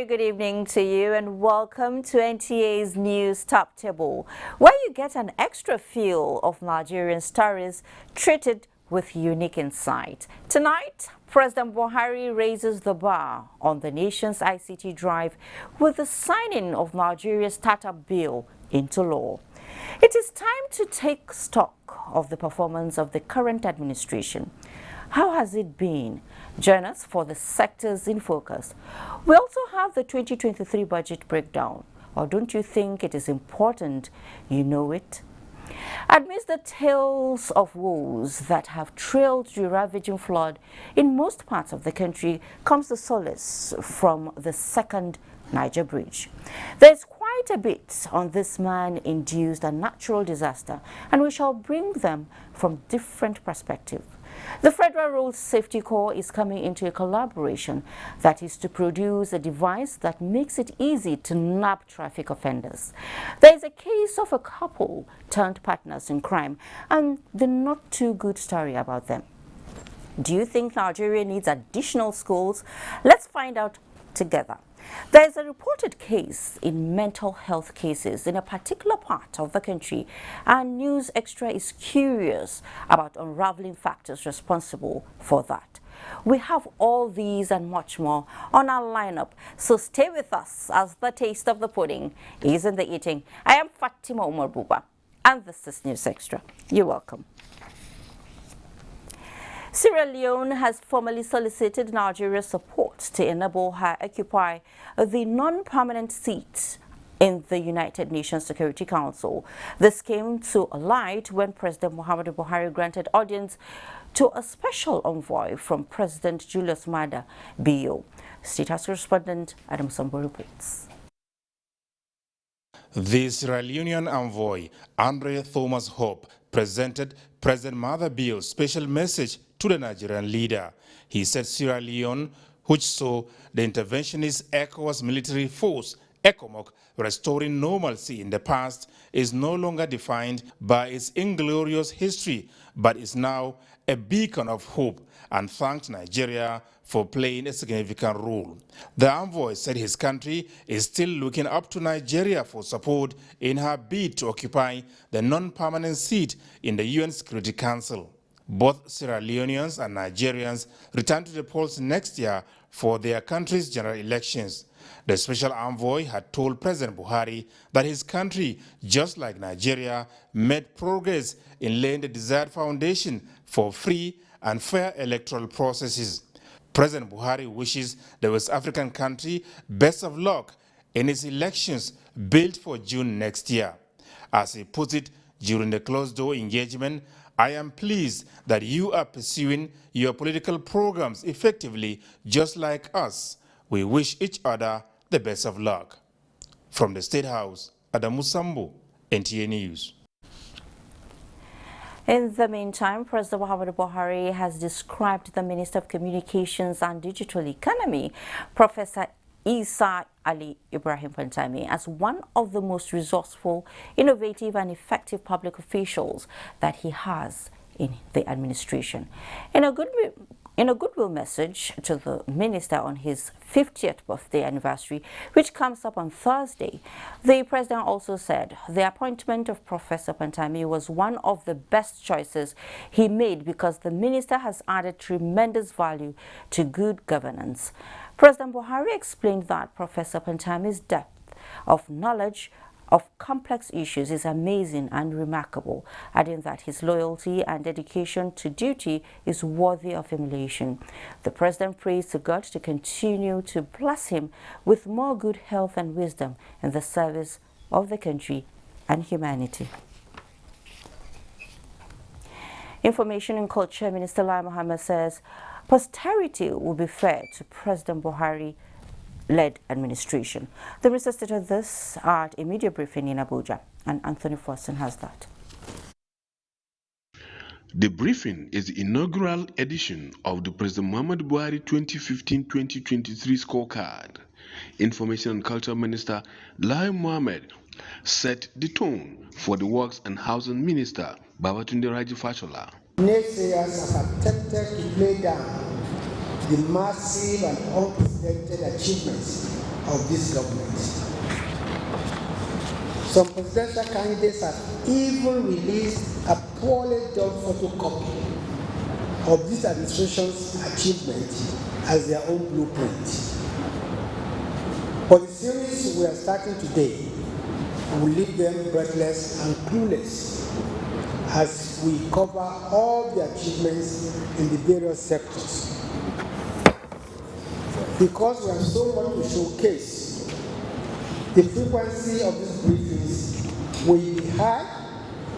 good evening to you and welcome to NTA's News Top Table, where you get an extra feel of Nigerian stories treated with unique insight. Tonight, President Buhari raises the bar on the nation's ICT drive with the signing of Nigeria's startup bill into law. It is time to take stock of the performance of the current administration. How has it been? Join us for the sectors in focus. We also have the 2023 budget breakdown. Or don't you think it is important you know it? Amidst the tales of woes that have trailed the ravaging flood in most parts of the country comes the solace from the second Niger Bridge. There's quite a bit on this man-induced and natural disaster, and we shall bring them from different perspectives. The Federal Road Safety Corps is coming into a collaboration that is to produce a device that makes it easy to nab traffic offenders. There is a case of a couple turned partners in crime and the not too good story about them. Do you think Nigeria needs additional schools? Let's find out together. There is a reported case in mental health cases in a particular part of the country, and News Extra is curious about unraveling factors responsible for that. We have all these and much more on our lineup, so stay with us as the taste of the pudding is in the eating. I am Fatima Umar Buba, and this is News Extra. You're welcome. Sierra Leone has formally solicited Nigeria's support to enable her occupy the non-permanent seat in the United Nations Security Council. This came to light when President Muhammadu Buhari granted audience to a special envoy from President Julius Maada Bio. State House correspondent Adam Sambo reports. The Sierra Leonean envoy, Andre Thomas Hope, presented President Maada Bio's special message to the Nigerian leader. He said Sierra Leone, which saw the interventionist ECOWAS military force, ECOMOG, restoring normalcy in the past, is no longer defined by its inglorious history, but is now a beacon of hope, and thanked Nigeria for playing a significant role. The envoy said his country is still looking up to Nigeria for support in her bid to occupy the non-permanent seat in the UN Security Council. Both Sierra Leoneans and Nigerians return to the polls next year for their country's general elections. The special envoy had told President Buhari that his country, just like Nigeria, made progress in laying the desired foundation for free and fair electoral processes. President Buhari wishes the West African country best of luck in its elections built for June next year. As he put it during the closed-door engagement, I am pleased that you are pursuing your political programs effectively, just like us. We wish each other the best of luck. From the State House, Adamu Sambo, NTA News. In the meantime, President Muhammadu Buhari has described the Minister of Communications and Digital Economy, Professor Isa Ali Ibrahim Pantami, as one of the most resourceful, innovative and effective public officials that he has in the administration. In a goodwill message to the minister on his 50th birthday anniversary, which comes up on Thursday, the president also said the appointment of Professor Pantami was one of the best choices he made because the minister has added tremendous value to good governance. President Buhari explained that Professor Pantami's depth of knowledge of complex issues is amazing and remarkable, adding that his loyalty and dedication to duty is worthy of emulation. The president prays to God to continue to bless him with more good health and wisdom in the service of the country and humanity. Information and Culture Minister Lai Mohammed says posterity will be fair to President Buhari-led administration. The minister stated this at a media briefing in Abuja, and Anthony Forson has that. The briefing is the inaugural edition of the President Muhammadu Buhari 2015-2023 scorecard. Information and Culture Minister Lai Mohammed set the tone for the Works and Housing Minister Babatunde Raji Fashola. Naysayers have attempted to play down the massive and unprecedented achievements of this government. Some presidential candidates have even released a poorly done photocopy of this administration's achievement as their own blueprint. For the series we are starting today, we will leave them breathless and clueless as we cover all the achievements in the various sectors. Because we have so much to showcase, the frequency of these briefings will be high,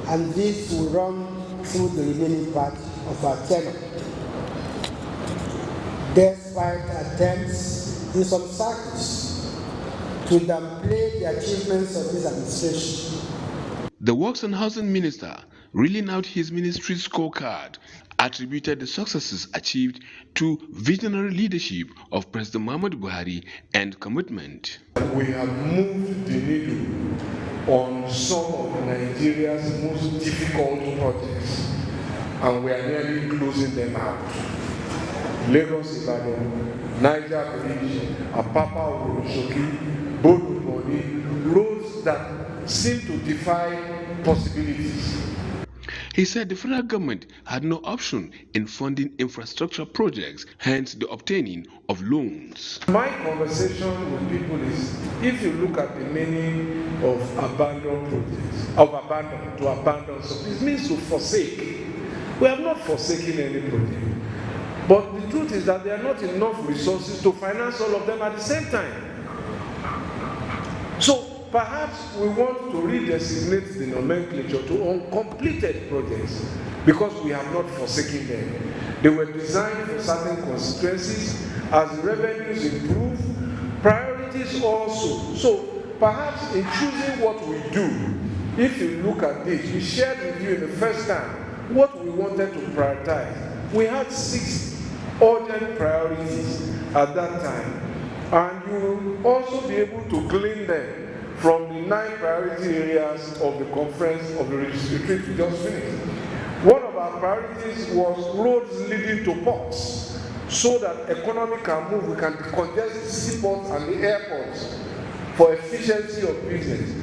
and this will run through the remaining part of our tenure. Despite attempts in some circles to downplay the achievements of this administration, The Works and Housing Minister, reeling out his ministry's scorecard, attributed the successes achieved to visionary leadership of President Muhammadu Buhari and commitment. We have moved the needle on some of Nigeria's most difficult projects, and we are nearly closing them out. Lagos Ibadan, Niger Bridge, Apapa Orosoki, Bodu, roads that seem to defy possibilities. He said the federal government had no option in funding infrastructure projects, hence the obtaining of loans. My conversation with people is, if you look at the meaning of abandoned projects, to abandon, so it means to forsake. We have not forsaken any project. But the truth is that there are not enough resources to finance all of them at the same time. So perhaps we want to redesignate the nomenclature to uncompleted projects because we have not forsaken them. They were designed for certain constituencies. As revenues improve, priorities also. So perhaps in choosing what we do, if you look at this, we shared with you in the first time what we wanted to prioritize. We had 6 urgent priorities at that time, and you will also be able to glean them from the 9 priority areas of the conference of the retreat we just finished. One of our priorities was roads leading to ports, so that economy can move, we can decongest the seaports and the airports for efficiency of business.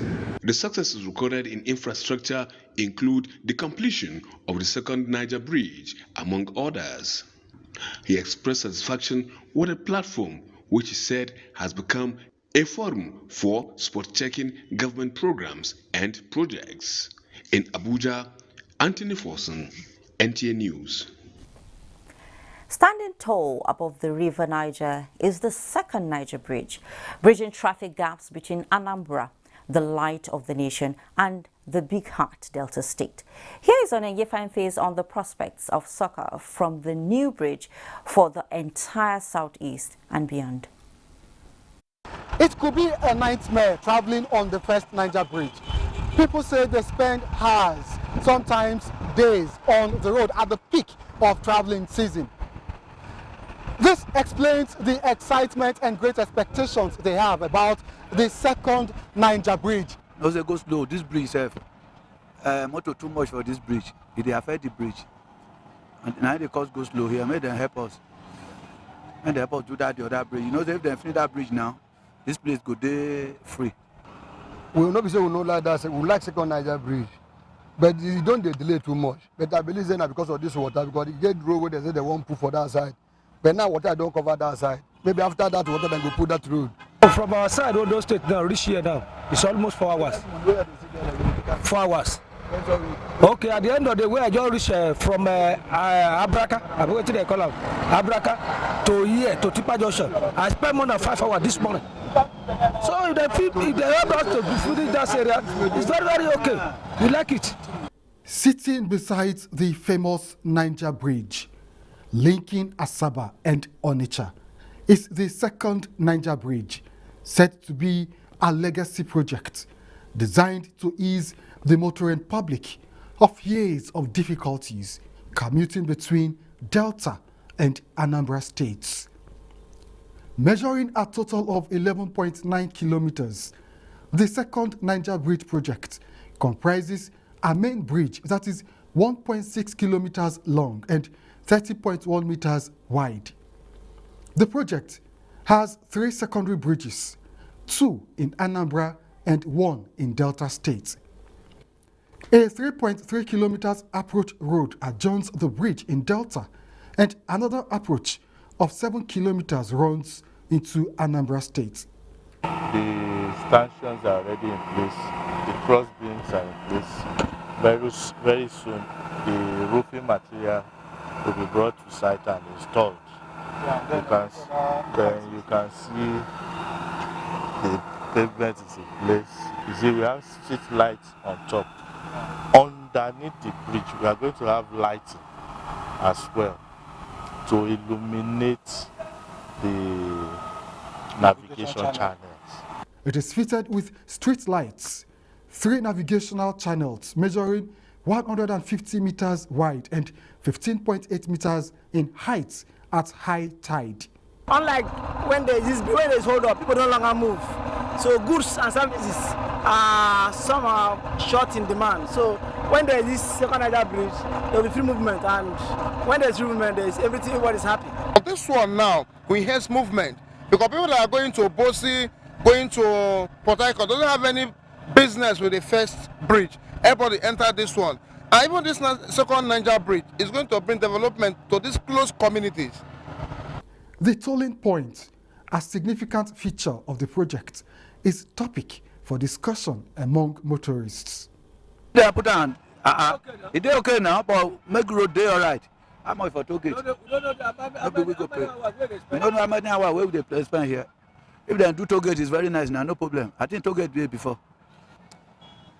The successes recorded in infrastructure include the completion of the second Niger Bridge, among others. He expressed satisfaction with a platform which he said has become a forum for spot-checking government programs and projects. In Abuja, Anthony Forson, NTA News. Standing tall above the river Niger is the second Niger Bridge, bridging traffic gaps between Anambra, the light of the nation, and the Big Heart Delta State. Here is Onenye Face on the prospects of soccer from the new bridge for the entire southeast and beyond. It could be a nightmare traveling on the first Niger Bridge. People say they spend hours, sometimes days, on the road at the peak of traveling season. This explains the excitement and great expectations they have about the second Niger Bridge. No, they go slow. This bridge, motor too much for this bridge. It affect the bridge. And now the cost go slow here. May them help us. And they help us do that the other bridge. You know, if they finish that bridge now, this place go there free. We will not be saying we don't like that. We like second Niger Bridge. But you don't delay too much. But I believe that because of this water, because they get road where they say they won't put for that side. But now water don't cover that side. Maybe after that water then go put that road. From our side, Odo State now, reach here now. It's almost 4 hours. 4 hours. Okay, at the end of the way, I just reach from Abraka, I what they call it, Abraka to here to Tipa Junction. I spent more than 5 hours this morning. So if they help us to finish that area, it's very, very okay. We like it. Sitting beside the famous Niger Bridge, linking Asaba and Onitsha, is the second Niger Bridge, said to be a legacy project designed to ease the motoring public of years of difficulties commuting between Delta and Anambra states. Measuring a total of 11.9 kilometers, the second Niger Bridge project comprises a main bridge that is 1.6 kilometers long and 30.1 meters wide. The project has 3 secondary bridges, 2 in Anambra, and 1 in Delta State. A 3.3 kilometers approach road adjoins the bridge in Delta, and another approach of 7 kilometers runs into Anambra State. The stanchions are already in place, the cross beams are in place. Very soon, the roofing material will be brought to site and installed. Then you can see the pavement is in place. You see, we have street lights on top. Underneath the bridge, we are going to have lighting as well to illuminate the navigation channels. It is fitted with street lights, 3 navigational channels measuring 150 meters wide and 15.8 meters in height at high tide. Unlike when there is hold up, people no longer move. So goods and services are some are short in demand. So when there is this second Niger Bridge, there will be free movement, and when there is free movement, there is everything, everybody is happy. This one now, we have movement because people that are going to Bosi, going to Port Harcourt, doesn't have any business with the first bridge. Everybody enter this one. And even this second Niger Bridge is going to bring development to these close communities. The tolling point, a significant feature of the project, is topic for discussion among motorists. They put on. It is okay now, but make road day all right. How much for toll gate? Maybe we go pay. We don't know how many hours we will spend here. If they do toll gate, it's very nice now, no problem. I think toll gate way before.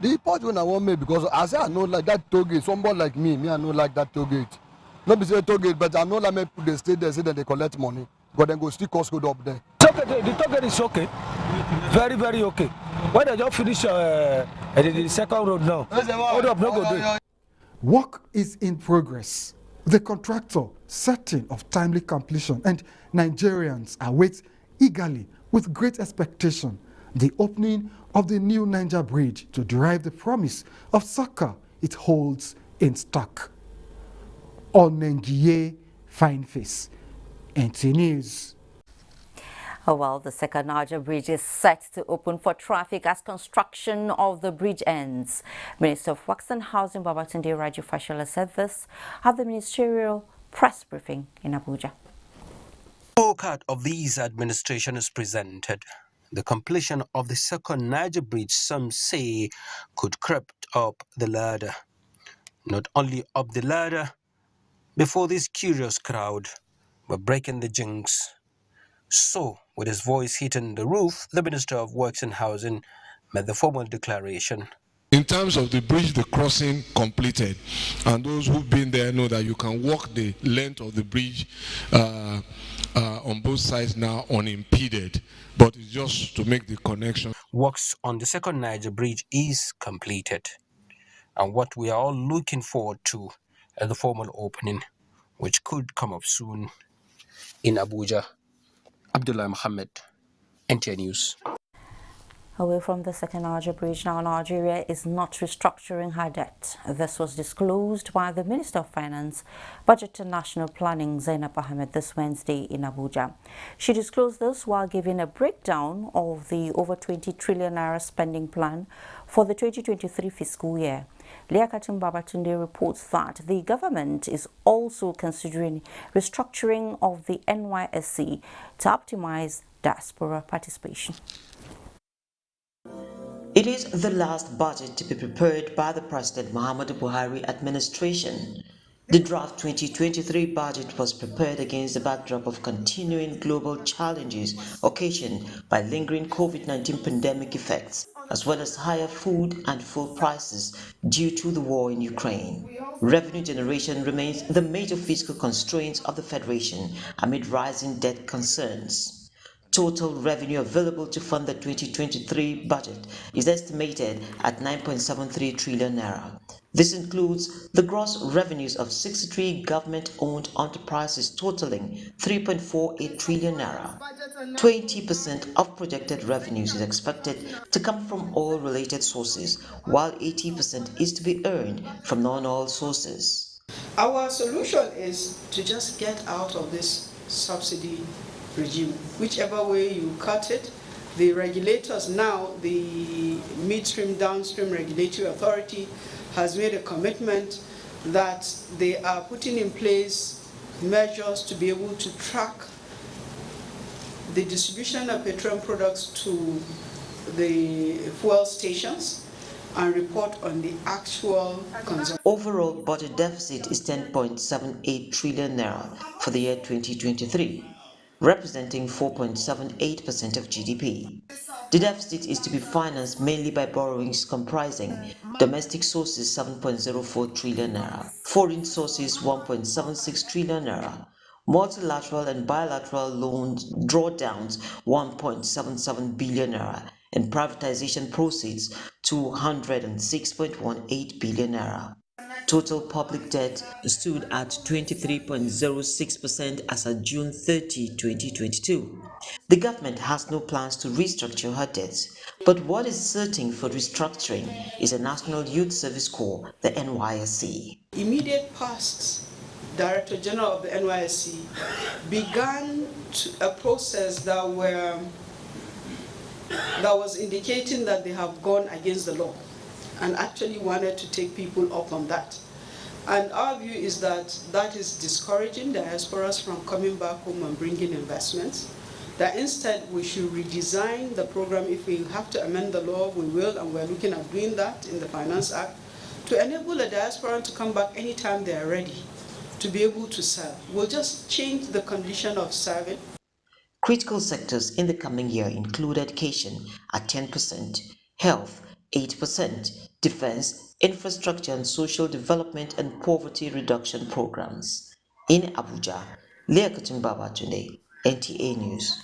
The part when I want me because I say I know like that toll gate. Somebody like me I know like that toll gate. Not be say toll gate, but I know like me they stay there, say that they collect money, but then go still cost code up there. The toll gate is okay, very very okay. When they just finish the second road now, hold up, no go there. Work is in progress. The contractor certain of timely completion, and Nigerians await eagerly with great expectation the opening of the new Niger Bridge to derive the promise of succor it holds in stock. Onengiye Fine Face, NTA News. Oh, well, the second Niger Bridge is set to open for traffic as construction of the bridge ends. Minister of Works and Housing Babatunde Raju said this at the ministerial press briefing in Abuja. Scorecard of this administration is presented. The completion of the second Niger Bridge, some say, could creep up the ladder. Not only up the ladder, before this curious crowd were breaking the jinx. So, with his voice hitting the roof, the Minister of Works and Housing made the formal declaration. In terms of the bridge, the crossing completed, and those who've been there know that you can walk the length of the bridge on both sides now unimpeded, but it's just to make the connection. Works on the second Niger Bridge is completed, and what we are all looking forward to is the formal opening, which could come up soon in Abuja. Abdullah Mohammed, NTA News. Away from the second Niger Bridge, now Nigeria is not restructuring her debt. This was disclosed by the Minister of Finance, Budget and National Planning, Zainab Ahmed, this Wednesday in Abuja. She disclosed this while giving a breakdown of the over 20 trillion naira spending plan for the 2023 fiscal year. Liakatum Babatunde reports that the government is also considering restructuring of the NYSC to optimize diaspora participation. It is the last budget to be prepared by the President Muhammadu Buhari administration. The draft 2023 budget was prepared against the backdrop of continuing global challenges occasioned by lingering COVID-19 pandemic effects, as well as higher food and fuel prices due to the war in Ukraine. Revenue generation remains the major fiscal constraint of the Federation amid rising debt concerns. Total revenue available to fund the 2023 budget is estimated at 9.73 trillion naira. This includes the gross revenues of 63 government-owned enterprises totaling 3.48 trillion naira. 20% of projected revenues is expected to come from oil-related sources, while 80% is to be earned from non-oil sources. Our solution is to just get out of this subsidy regime. Whichever way you cut it, The regulators now, the Midstream Downstream Regulatory Authority, has made a commitment that they are putting in place measures to be able to track the distribution of petroleum products to the fuel stations and report on the actual consumption. Overall budget deficit is 10.78 trillion naira for the year 2023, representing 4.78% of GDP. The deficit is to be financed mainly by borrowings comprising domestic sources 7.04 trillion naira, foreign sources 1.76 trillion naira, multilateral and bilateral loans drawdowns 1.77 billion naira, and privatization proceeds 206.18 billion naira. Total public debt stood at 23.06% as of June 30, 2022. The government has no plans to restructure her debts, but what is certain for restructuring is a National Youth Service Corps, the NYSC. Immediate past Director General of the NYSC began a process that was indicating that they have gone against the law and actually wanted to take people up on that. And our view is that that is discouraging diasporas from coming back home and bringing investments, that instead we should redesign the program. If we have to amend the law, we will, and we're looking at doing that in the Finance Act, to enable a diaspora to come back anytime they are ready to be able to serve. We'll just change the condition of serving. Critical sectors in the coming year include education at 10%, health 8%, defense, infrastructure and social development and poverty reduction programs. In Abuja, Leah Baba today, NTA News.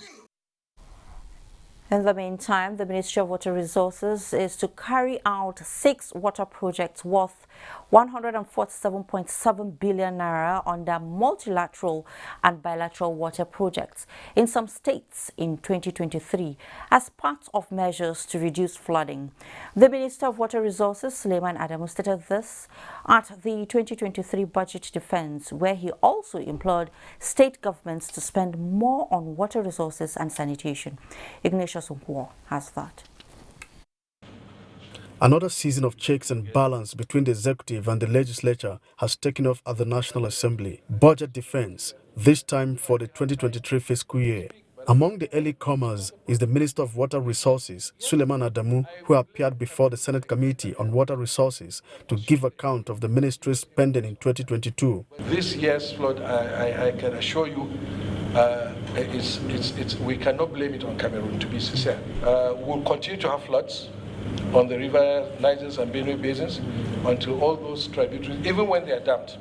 In the meantime, the Ministry of Water Resources is to carry out 6 water projects worth 147.7 billion naira under multilateral and bilateral water projects in some states in 2023 as part of measures to reduce flooding. The Minister of Water Resources, Suleiman Adamu, stated this at the 2023 budget defense, where he also implored state governments to spend more on water resources and sanitation. Ignatius Umar has that. Another season of checks and balance between the executive and the legislature has taken off at the National Assembly. Budget defense, this time for the 2023 fiscal year. Among the early comers is the Minister of Water Resources, Suleiman Adamu, who appeared before the Senate Committee on Water Resources to give account of the ministry's spending in 2022. This year's flood, I can assure you, we cannot blame it on Cameroon, to be sincere. We'll continue to have floods on the river Niger and Benue basins until all those tributaries, even when they are damped,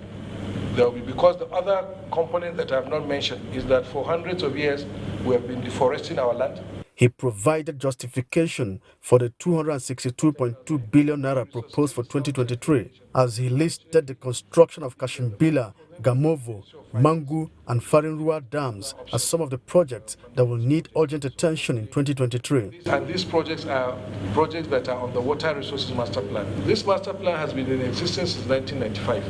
there will be, because the other component that I have not mentioned is that for hundreds of years we have been deforesting our land. He provided justification for the 262.2 billion naira proposed for 2023 as he listed the construction of Kashimbila, Gamovo, Mangu and Farinrua dams as some of the projects that will need urgent attention in 2023. And these projects are projects that are on the Water Resources Master Plan. This master plan has been in existence since 1995.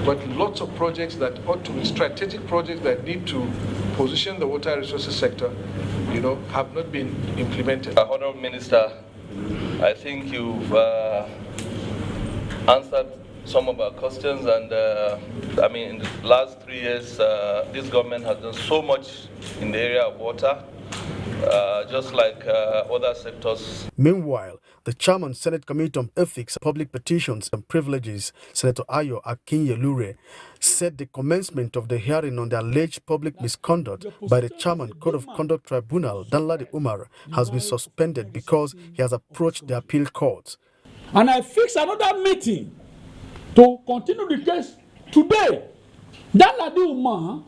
But lots of projects that ought to be strategic projects that need to position the water resources sector, have not been implemented. Honourable Minister, I think you've answered some of our questions, and in the last 3 years, this government has done so much in the area of water, just like other sectors. Meanwhile, the Chairman Senate Committee on Ethics, Public Petitions and Privileges, Senator Ayo Akinyelure, said the commencement of the hearing on the alleged public misconduct by the Chairman Code of Conduct Tribunal, Danladi Umar, has been suspended because he has approached the appeal court. And I fixed another meeting to continue the case today. Danladi Umar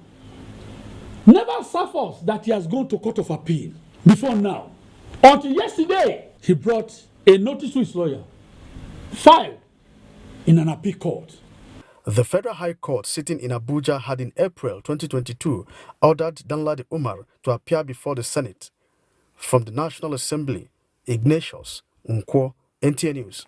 never suffers that he has gone to Court of Appeal before now. Until yesterday, he brought a notice to his lawyer, filed in an appeal court. The Federal High Court sitting in Abuja had in April 2022 ordered Danladi Umar to appear before the Senate. From the National Assembly, Ignatius Nkwo, NTA News.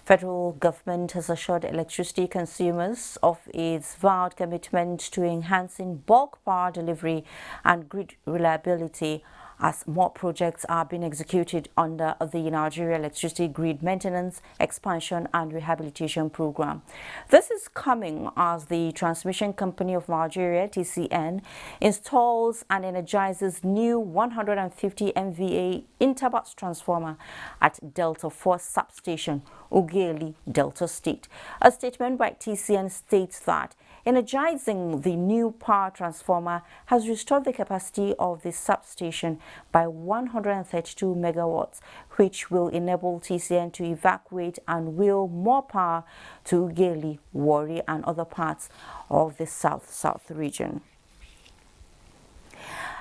Federal government has assured electricity consumers of its vowed commitment to enhancing bulk power delivery and grid reliability as more projects are being executed under the Nigeria Electricity Grid Maintenance, Expansion and Rehabilitation Program. This is coming as the Transmission Company of Nigeria, TCN, installs and energizes new 150 MVA interbus transformer at Delta 4 substation, Ugeli, Delta State. A statement by TCN states that energizing the new power transformer has restored the capacity of the substation by 132 megawatts, which will enable TCN to evacuate and wheel more power to Ugeli, Warri and other parts of the South region.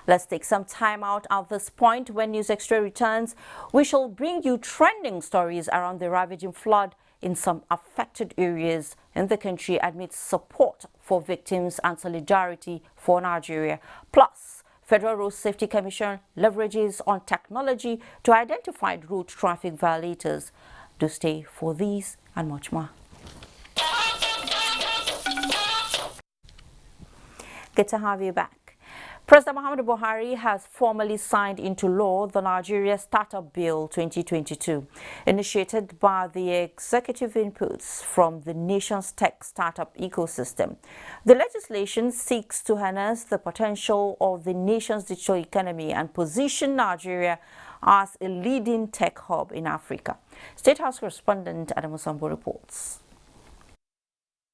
Let's take some time out at this point. When News Extra returns, we shall bring you trending stories around the ravaging flood in some affected areas in the country amidst support for victims and solidarity for Nigeria. Plus, Federal Road Safety Commission leverages on technology to identify road traffic violators. Do stay for these and much more. Good to have you back. President Muhammadu Buhari has formally signed into law the Nigeria Startup Bill 2022, initiated by the executive inputs from the nation's tech startup ecosystem. The legislation seeks to harness the potential of the nation's digital economy and position Nigeria as a leading tech hub in Africa. State House correspondent Adam Sambo reports.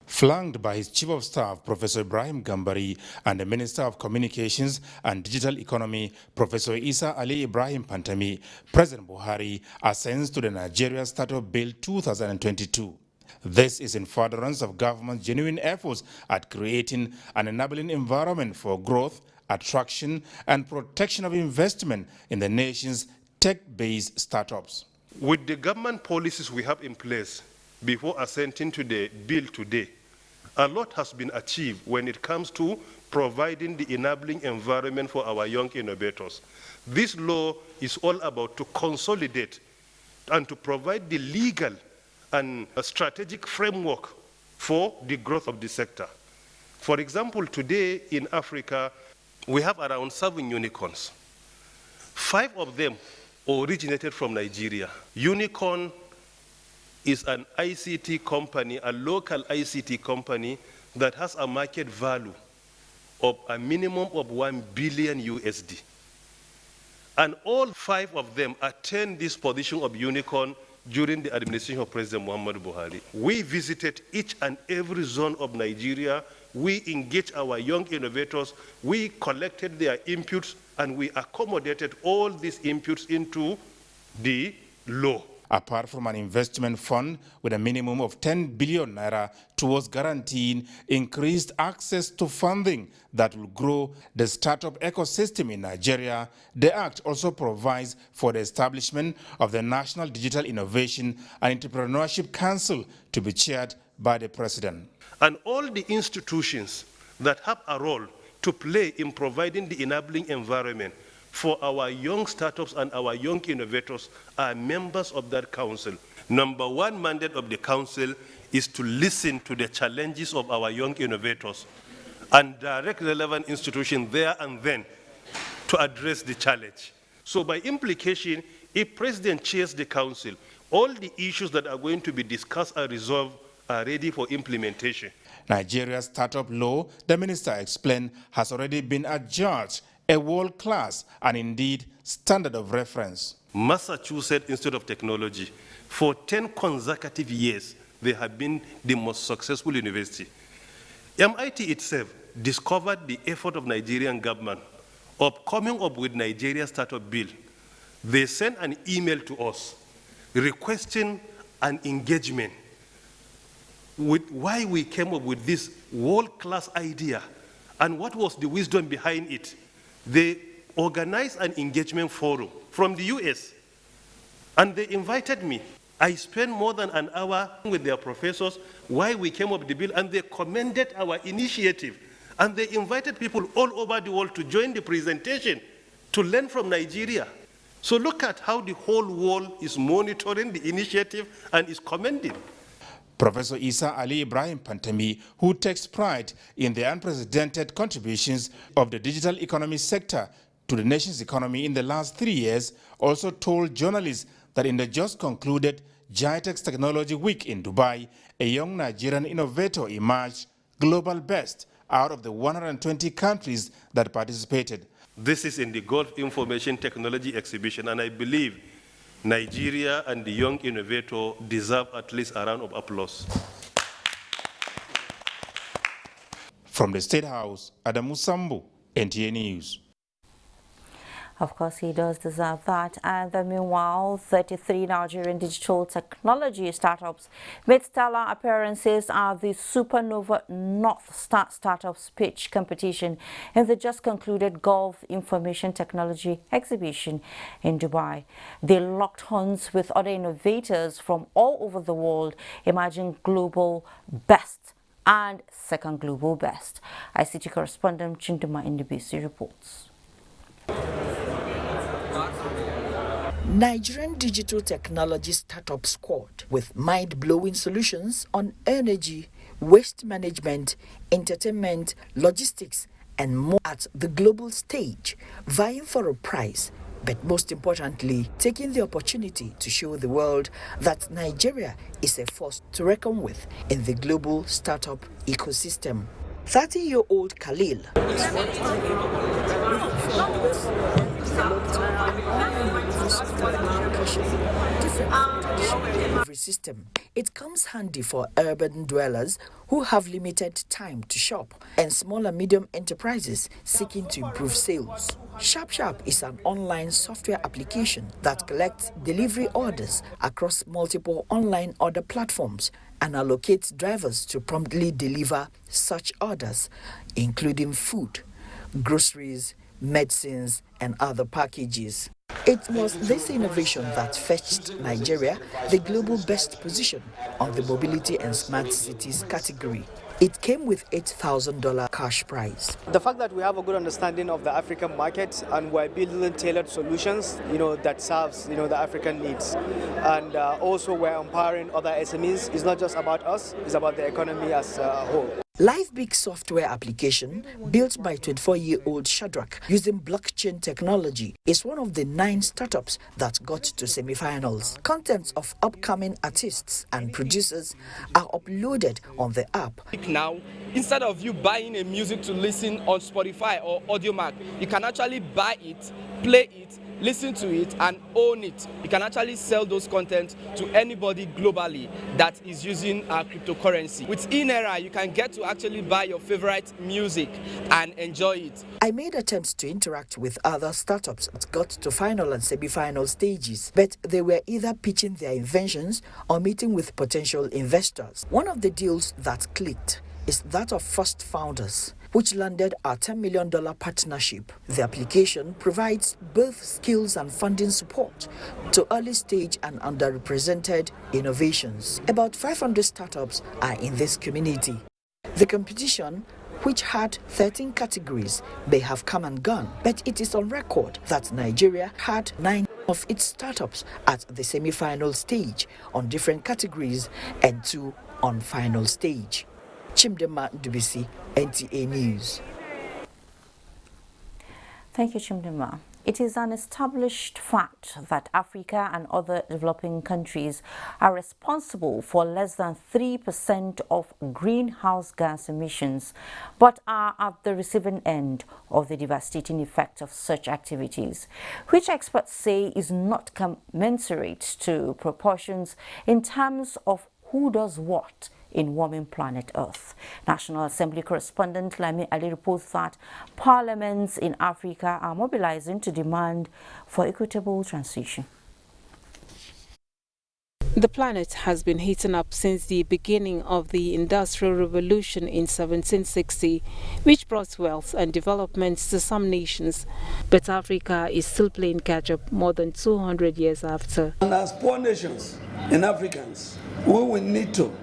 Flanked by his Chief of Staff, Professor Ibrahim Gambari, and the Minister of Communications and Digital Economy, Professor Isa Ali Ibrahim Pantami, President Buhari ascends to the Nigeria Startup Bill 2022. This is in furtherance of government's genuine efforts at creating an enabling environment for growth, attraction, and protection of investment in the nation's tech-based startups. With the government policies we have in place, before assenting to the bill today, a lot has been achieved when it comes to providing the enabling environment for our young innovators. This law is all about to consolidate and to provide the legal and strategic framework for the growth of the sector. For example, today in Africa, we have around 7 unicorns. 5 of them originated from Nigeria. Unicorn is an ICT company, a local ICT company that has a market value of a minimum of 1 billion USD. And all 5 of them attained this position of unicorn during the administration of President Muhammadu Buhari. We visited each and every zone of Nigeria. We engaged our young innovators. We collected their inputs, and we accommodated all these inputs into the law. Apart from an investment fund with a minimum of 10 billion naira towards guaranteeing increased access to funding that will grow the startup ecosystem in Nigeria, the Act also provides for the establishment of the National Digital Innovation and Entrepreneurship Council to be chaired by the President. And all the institutions that have a role to play in providing the enabling environment for our young startups and our young innovators are members of that council. Number 1 mandate of the council is to listen to the challenges of our young innovators and direct relevant institutions there and then to address the challenge. So by implication, if President chairs the council, all the issues that are going to be discussed and resolved are ready for implementation. Nigeria's startup law, the minister explained, has already been adjudged a world-class and indeed standard of reference. Massachusetts Institute of Technology, for 10 consecutive years, they have been the most successful university. MIT itself discovered the effort of Nigerian government of coming up with Nigeria Startup Bill. They sent an email to us requesting an engagement with why we came up with this world-class idea and what was the wisdom behind it. They organized an engagement forum from the US, and they invited me. I spent more than an hour with their professors why we came up with the bill, and they commended our initiative. And they invited people all over the world to join the presentation to learn from Nigeria. So look at how the whole world is monitoring the initiative and is commending. Professor Isa Ali Ibrahim Pantami, who takes pride in the unprecedented contributions of the digital economy sector to the nation's economy in the last 3 years, also told journalists that in the just concluded GITEX Technology Week in Dubai, a young Nigerian innovator emerged global best out of the 120 countries that participated. This is in the Gulf Information Technology Exhibition, and I believe Nigeria and the young innovator deserve at least a round of applause. From the State House, Adamu Sambu, NTA News. Of course, he does deserve that. And meanwhile, 33 Nigerian digital technology startups made stellar appearances at the Supernova North Star Startups Pitch competition in the just concluded Gulf Information Technology exhibition in Dubai. They locked horns with other innovators from all over the world, emerging global best and second global best. ICT correspondent Chinduma Indibisi reports. Nigerian digital technology startup squad with mind-blowing solutions on energy, waste management, entertainment, logistics, and more at the global stage, vying for a prize, but most importantly, taking the opportunity to show the world that Nigeria is a force to reckon with in the global startup ecosystem. 30-year-old Khalil is delivery system. It comes handy for urban dwellers who have limited time to shop and small and medium enterprises seeking to improve sales. SharpSharp is an online software application that collects delivery orders across multiple online order platforms and allocates drivers to promptly deliver such orders, including food, groceries, medicines, and other packages. It was this innovation that fetched Nigeria the global best position on the Mobility and Smart Cities category. It came with $8,000 cash prize. The fact that we have a good understanding of the African market and we're building tailored solutions, that serves, the African needs. And also we're empowering other SMEs. It's not just about us, it's about the economy as a whole. LiveBig software application, built by 24-year-old Shadrach using blockchain technology, is one of the 9 startups that got to semi-finals. Contents of upcoming artists and producers are uploaded on the app. Now, instead of you buying a music to listen on Spotify or AudioMac, you can actually buy it, play it, listen to it, and own it. You can actually sell those content to anybody globally that is using cryptocurrency. With Inera, you can get to actually buy your favorite music and enjoy it. I made attempts to interact with other startups that got to final and semi-final stages, but they were either pitching their inventions or meeting with potential investors. One of the deals that clicked is that of First Founders, which landed a $10 million partnership. The application provides both skills and funding support to early-stage and underrepresented innovations. About 500 startups are in this community. The competition, which had 13 categories, may have come and gone, but it is on record that Nigeria had 9 of its startups at the semi-final stage on different categories and 2 on final stage. Chimdema Ndubisi, NTA News. Thank you, Chimdema. It is an established fact that Africa and other developing countries are responsible for less than 3% of greenhouse gas emissions, but are at the receiving end of the devastating effect of such activities, which experts say is not commensurate to proportions in terms of who does what in warming planet Earth. National Assembly correspondent Lami Ali reports that parliaments in Africa are mobilizing to demand for equitable transition. The planet has been heating up since the beginning of the Industrial Revolution in 1760, which brought wealth and development to some nations. But Africa is still playing catch-up more than 200 years after. And as poor nations and Africans, we will need to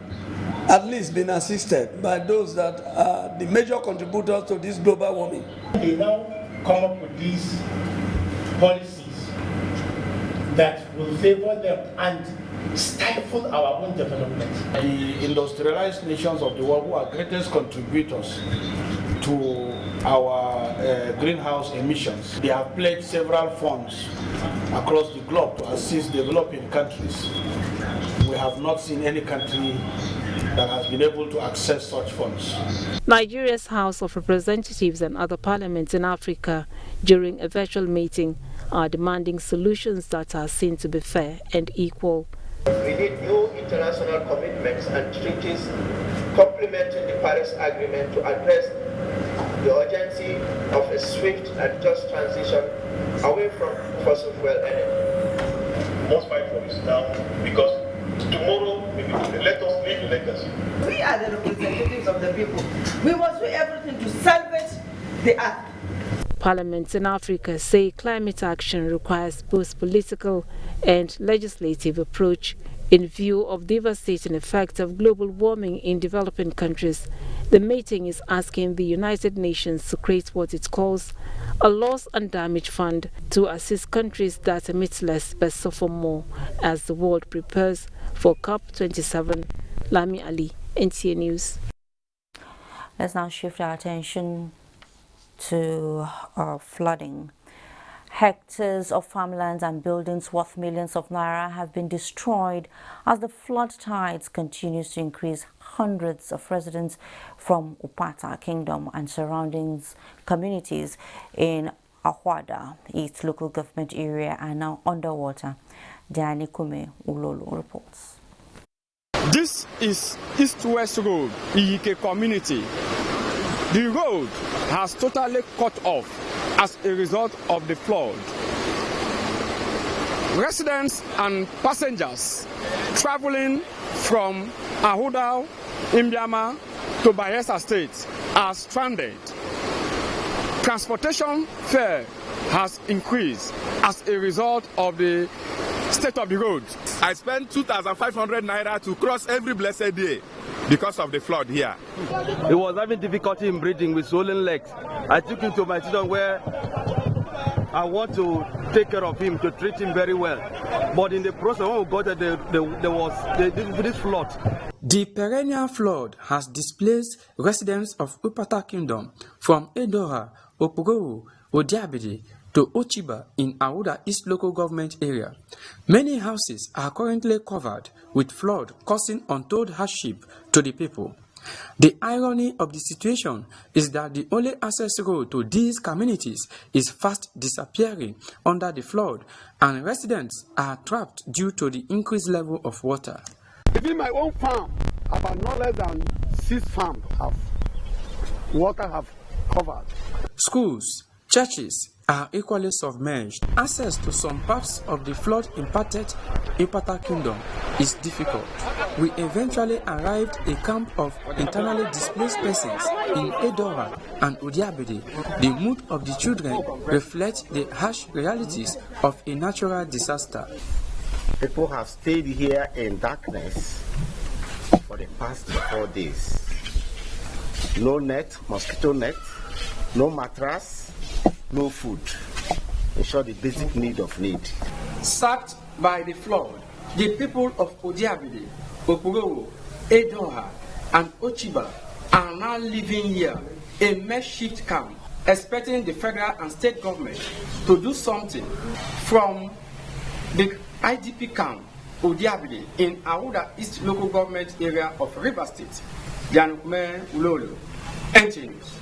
at least been assisted by those that are the major contributors to this global warming. They now come up with these policies that will favor them and stifle our own development. The industrialized nations of the world who are greatest contributors to our greenhouse emissions. They have pledged several funds across the globe to assist developing countries. We have not seen any country that has been able to access such funds. Nigeria's House of Representatives and other parliaments in Africa, during a virtual meeting, are demanding solutions that are seen to be fair and equal. We need new international commitments and treaties complementing the Paris Agreement to address the urgency of a swift and just transition away from fossil fuel energy. We must fight for this now because tomorrow, let us leave a legacy. We are the representatives of the people. We must do everything to salvage the earth. Parliaments in Africa say climate action requires both political and legislative approach. In view of devastating effects of global warming in developing countries, the meeting is asking the United Nations to create what it calls a loss and damage fund to assist countries that emit less but suffer more as the world prepares for COP27. Lami Ali, NTA News. Let's now shift our attention to flooding. Hectares of farmlands and buildings worth millions of naira have been destroyed as the flood tides continues to increase. Hundreds of residents from Upata Kingdom and surroundings communities in Ahwada, its local government area, are now underwater. Diane Kume Ulolo reports. This is East-West Road, Iyike community. The road has totally cut off as a result of the flood. Residents and passengers traveling from Ahudao, Imbiama to Bayelsa State are stranded. Transportation fare has increased as a result of the state of the road. I spent 2,500 naira to cross every blessed day because of the flood here. He was having difficulty in breathing with swollen legs. I took him to my children where I want to take care of him, to treat him very well. But in the process, when we got there, there was this flood. The perennial flood has displaced residents of Upata Kingdom from Edora, Opogoro, Odiabidi to Ochiba in Awuda East local government area. Many houses are currently covered with flood, causing untold hardship to the people. The irony of the situation is that the only access road to these communities is fast disappearing under the flood, and residents are trapped due to the increased level of water. Within my own farm, about no less than 6 farms have water have covered. Schools, churches are equally submerged. Access to some parts of the flood-impacted Upata Kingdom is difficult. We eventually arrived at a camp of internally displaced persons in Edora and Odiabede. The mood of the children reflects the harsh realities of a natural disaster. People have stayed here in darkness for the past 4 days. No net, mosquito net, no mattress, no food. Ensure the basic need of need. Sacked by the flood, the people of Odiabede, Opogoro, Edora, and Ochiba are now living here, a makeshift camp, expecting the federal and state government to do something. From the IDP camp, Odiabede, in Awuda East local government area of River State, Janukme Ulolo, NTA News.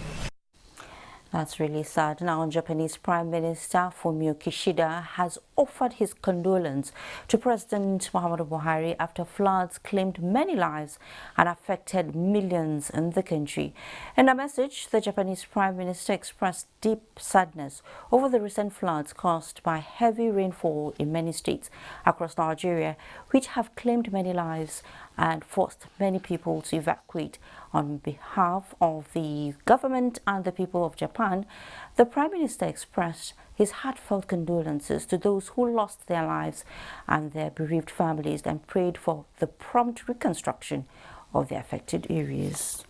That's really sad. Now, Japanese Prime Minister Fumio Kishida has offered his condolence to President Muhammadu Buhari after floods claimed many lives and affected millions in the country. In a message, the Japanese Prime Minister expressed deep sadness over the recent floods caused by heavy rainfall in many states across Nigeria, which have claimed many lives and forced many people to evacuate. On behalf of the government and the people of Japan, the Prime Minister expressed his heartfelt condolences to those who lost their lives and their bereaved families and prayed for the prompt reconstruction of the affected areas.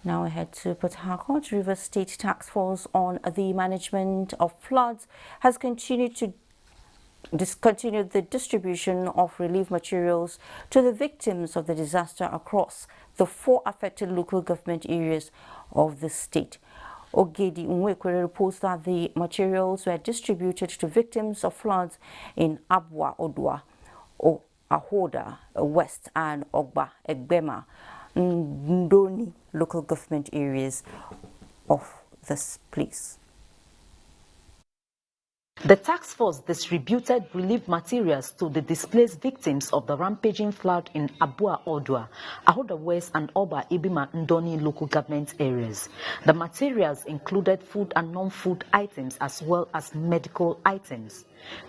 Now ahead to Port Harcourt. Rivers State Task Force on the Management of Floods has continued to discontinued the distribution of relief materials to the victims of the disaster across the 4 affected local government areas of the state. Ogedi Nwekwere reports that the materials were distributed to victims of floods in Abua Odua, Ahoda West and Ogba Egbema Ndoni local government areas of this place. The task force distributed relief materials to the displaced victims of the rampaging flood in Abua Odua, Ahoda West and Oba Ibima Ndoni local government areas. The materials included food and non-food items as well as medical items.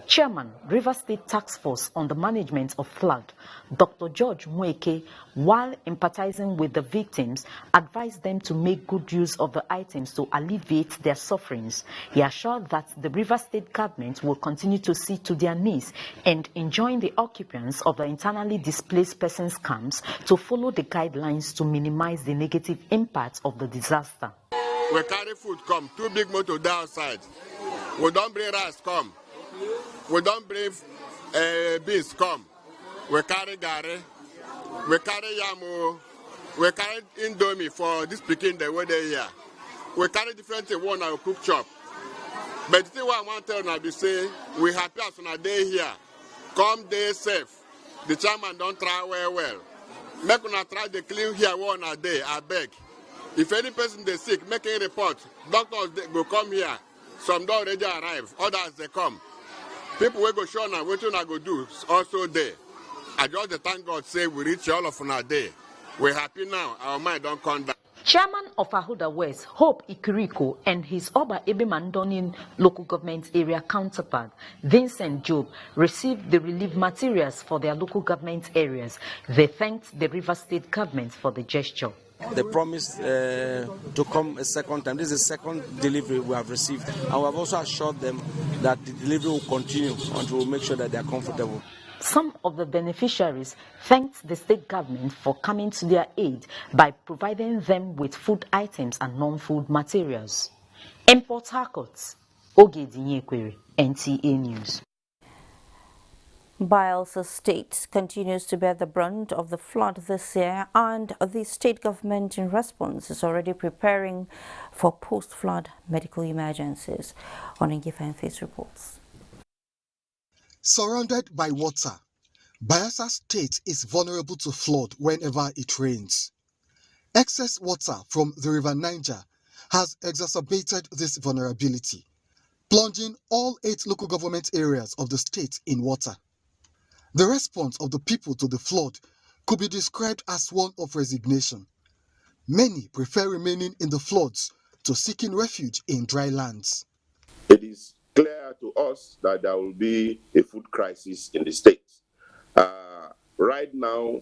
Chairman, River State Task Force on the Management of Flood, Dr. George Mweke, while empathizing with the victims, advised them to make good use of the items to alleviate their sufferings. He assured that the River State government will continue to see to their needs and enjoin the occupants of the internally displaced persons camps to follow the guidelines to minimize the negative impact of the disaster. We carry food come, 2 big motor there outside. We don't bring rice come. We don't bring beans come. We carry gari. We carry yamu. We carry indomie for this picking the weather here. We carry different things one our cook chop. But the thing what I want to tell you be say we happy as on a day here. Come day safe. The chairman don't try well. Make una try the clean here one a day. I beg. If any person they sick, make a report. Doctors they go come here. Some don't already arrive. Others they come. People will go show now what you go do also there. I just thank God say we reach all of our day. We're happy now. Our mind don't come down. Chairman of Ahoda West, Hope Ikiriko, and his Oba Ebimandoni local government area counterpart, Vincent Job, received the relief materials for their local government areas. They thanked the River State government for the gesture. They promised to come a second time. This is the second delivery we have received. And we have also assured them that the delivery will continue until we make sure that they are comfortable. Some of the beneficiaries thanked the state government for coming to their aid by providing them with food items and non-food materials. In Port Harcourt, Ogedi Nwekwere, NTA News. Bayelsa State continues to bear the brunt of the flood this year, and the state government in response is already preparing for post-flood medical emergencies. Onengifa reports. Surrounded by water, Bayelsa State is vulnerable to flood whenever it rains. Excess water from the river Niger has exacerbated this vulnerability, plunging all 8 local government areas of the state in water. The response of the people to the flood could be described as one of resignation. Many prefer remaining in the floods to seeking refuge in dry lands. It is clear to us that there will be a food crisis in the state. Right now,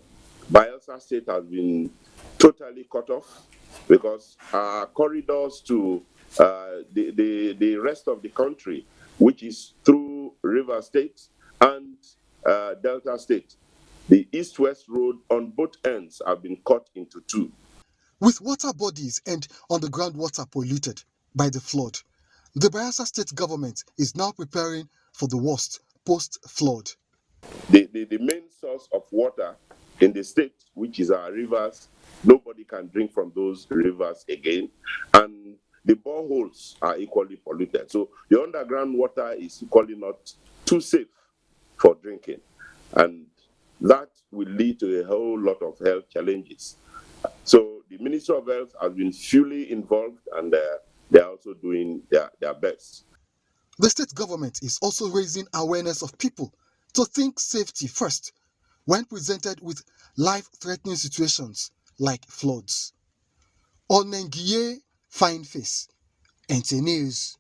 Bayelsa State has been totally cut off because corridors to the rest of the country, which is through River State and Delta State, the east-west road on both ends have been cut into 2. With water bodies and underground water polluted by the flood, the Bayelsa State government is now preparing for the worst post-flood. The main source of water in the state, which is our rivers, nobody can drink from those rivers again, and the boreholes are equally polluted. So the underground water is equally not too safe for drinking, and that will lead to a whole lot of health challenges. So the Ministry of Health has been fully involved, and they are also doing their best. The state government is also raising awareness of people to think safety first when presented with life-threatening situations like floods. Onengiye Fine Face, NTA News.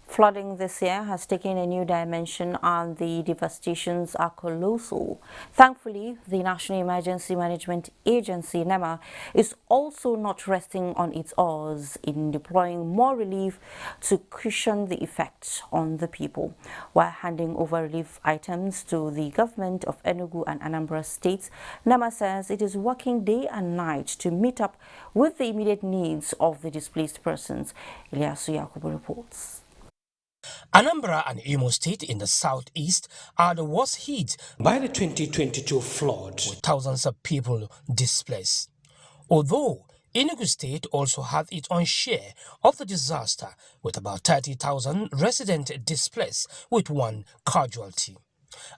Flooding this year has taken a new dimension and the devastations are colossal. Thankfully, the National Emergency Management Agency, NEMA, is also not resting on its oars in deploying more relief to cushion the effects on the people. While handing over relief items to the government of Enugu and Anambra states, NEMA says it is working day and night to meet up with the immediate needs of the displaced persons. Ilyasu Yakubu reports. Anambra and Imo State in the southeast are the worst hit by the 2022 flood, with thousands of people displaced. Although Enugu State also had its own share of the disaster, with about 30,000 residents displaced with one casualty.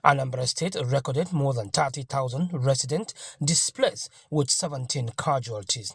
Anambra State recorded more than 30,000 residents displaced with 17 casualties.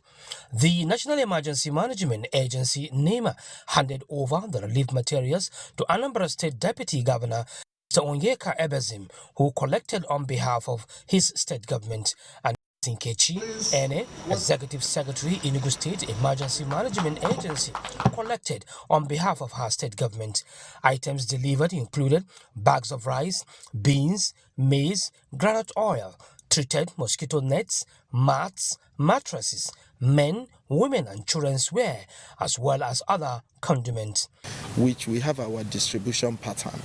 The National Emergency Management Agency, NEMA, handed over the relief materials to Anambra State Deputy Governor Mr. Onyeka Ebezim, who collected on behalf of his state government, and Nkechi Ene, Executive Secretary, Enugu State Emergency Management Agency, collected on behalf of her state government. Items delivered included bags of rice, beans, maize, granite oil, treated mosquito nets, mats, mattresses, men, women and children's wear, as well as other condiments. Which we have our distribution pattern.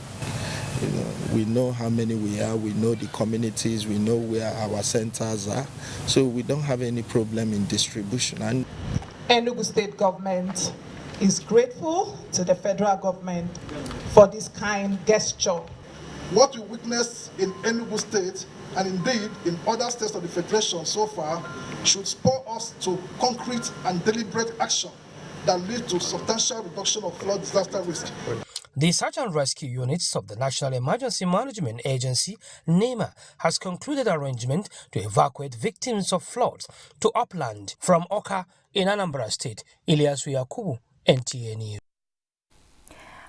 We know how many we are, we know the communities, we know where our centers are, so we don't have any problem in distribution. And Enugu State government is grateful to the federal government for this kind gesture. What we witnessed in Enugu State and indeed in other states of the Federation so far should spur us to concrete and deliberate action that leads to substantial reduction of flood disaster risk. The Search and Rescue Units of the National Emergency Management Agency, NEMA, has concluded arrangement to evacuate victims of floods to upland from Oka in Anambra State. Ilyasu Yakubu, NTA News.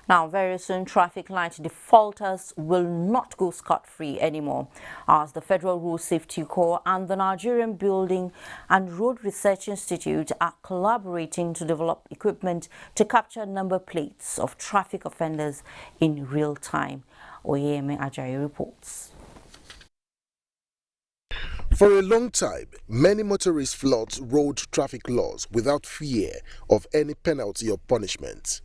Now, very soon, traffic light defaulters will not go scot-free anymore, as the Federal Road Safety Corps and the Nigerian Building and Road Research Institute are collaborating to develop equipment to capture number plates of traffic offenders in real time. Oyeme Ajayi reports. For a long time, many motorists flout road traffic laws without fear of any penalty or punishment.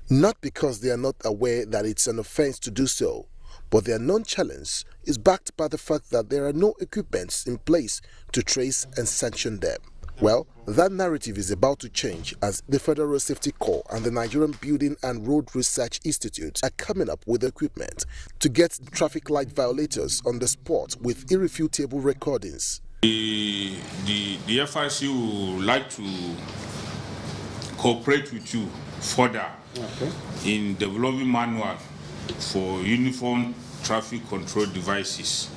Not because they are not aware that it's an offense to do so, but their nonchalance is backed by the fact that there are no equipments in place to trace and sanction them. Well, that narrative is about to change as the Federal Road Safety Corps and the Nigerian Building and Road Research Institute are coming up with equipment to get traffic light violators on the spot with irrefutable recordings. The FRC would like to cooperate with you further in developing manual for uniform traffic control devices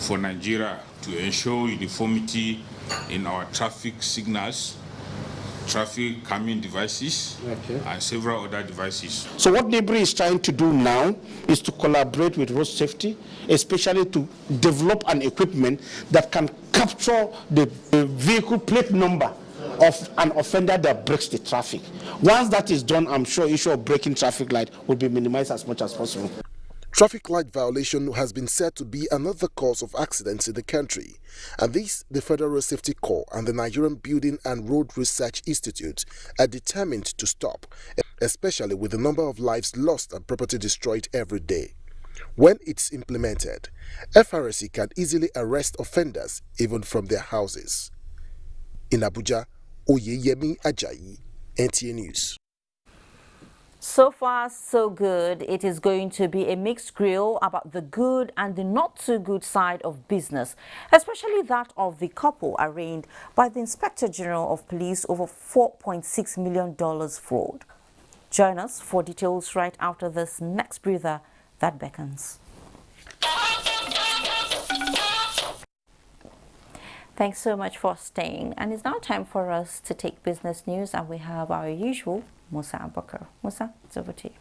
for Nigeria to ensure uniformity in our traffic signals, traffic calming devices, and several other devices. So what NEBRI is trying to do now is to collaborate with road safety, especially to develop an equipment that can capture the vehicle plate number of an offender that breaks the traffic. Once that is done, I'm sure issue of breaking traffic light will be minimized as much as possible. Traffic light violation has been said to be another cause of accidents in the country, and this, the Federal Road Safety Corps and the Nigerian Building and Road Research Institute are determined to stop, especially with the number of lives lost and property destroyed every day. When it's implemented, FRC can easily arrest offenders even from their houses. In Abuja, Oyeyemi Ajayi, NTA News. So far, so good. It is going to be a mixed grill about the good and the not so good side of business, especially that of the couple arraigned by the Inspector General of Police over $4.6 million fraud. Join us for details right after this next breather that beckons. Thanks so much for staying, and it's now time for us to take business news, and we have our usual Musa Abakar. Musa, it's over to you.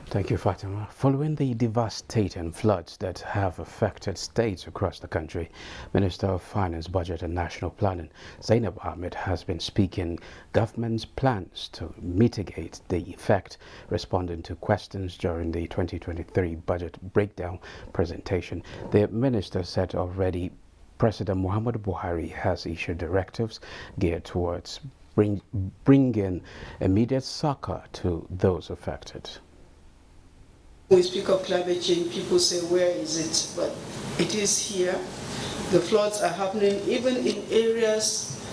Thank you, Fatima. Following the devastating floods that have affected states across the country, Minister of Finance, Budget and National Planning, Zainab Ahmed, has been speaking government's plans to mitigate the effect, responding to questions during the 2023 budget breakdown presentation. The minister said already President Muhammadu Buhari has issued directives geared towards bringing immediate succor to those affected. We speak of climate change, people say, where is it? But it is here. The floods are happening even in areas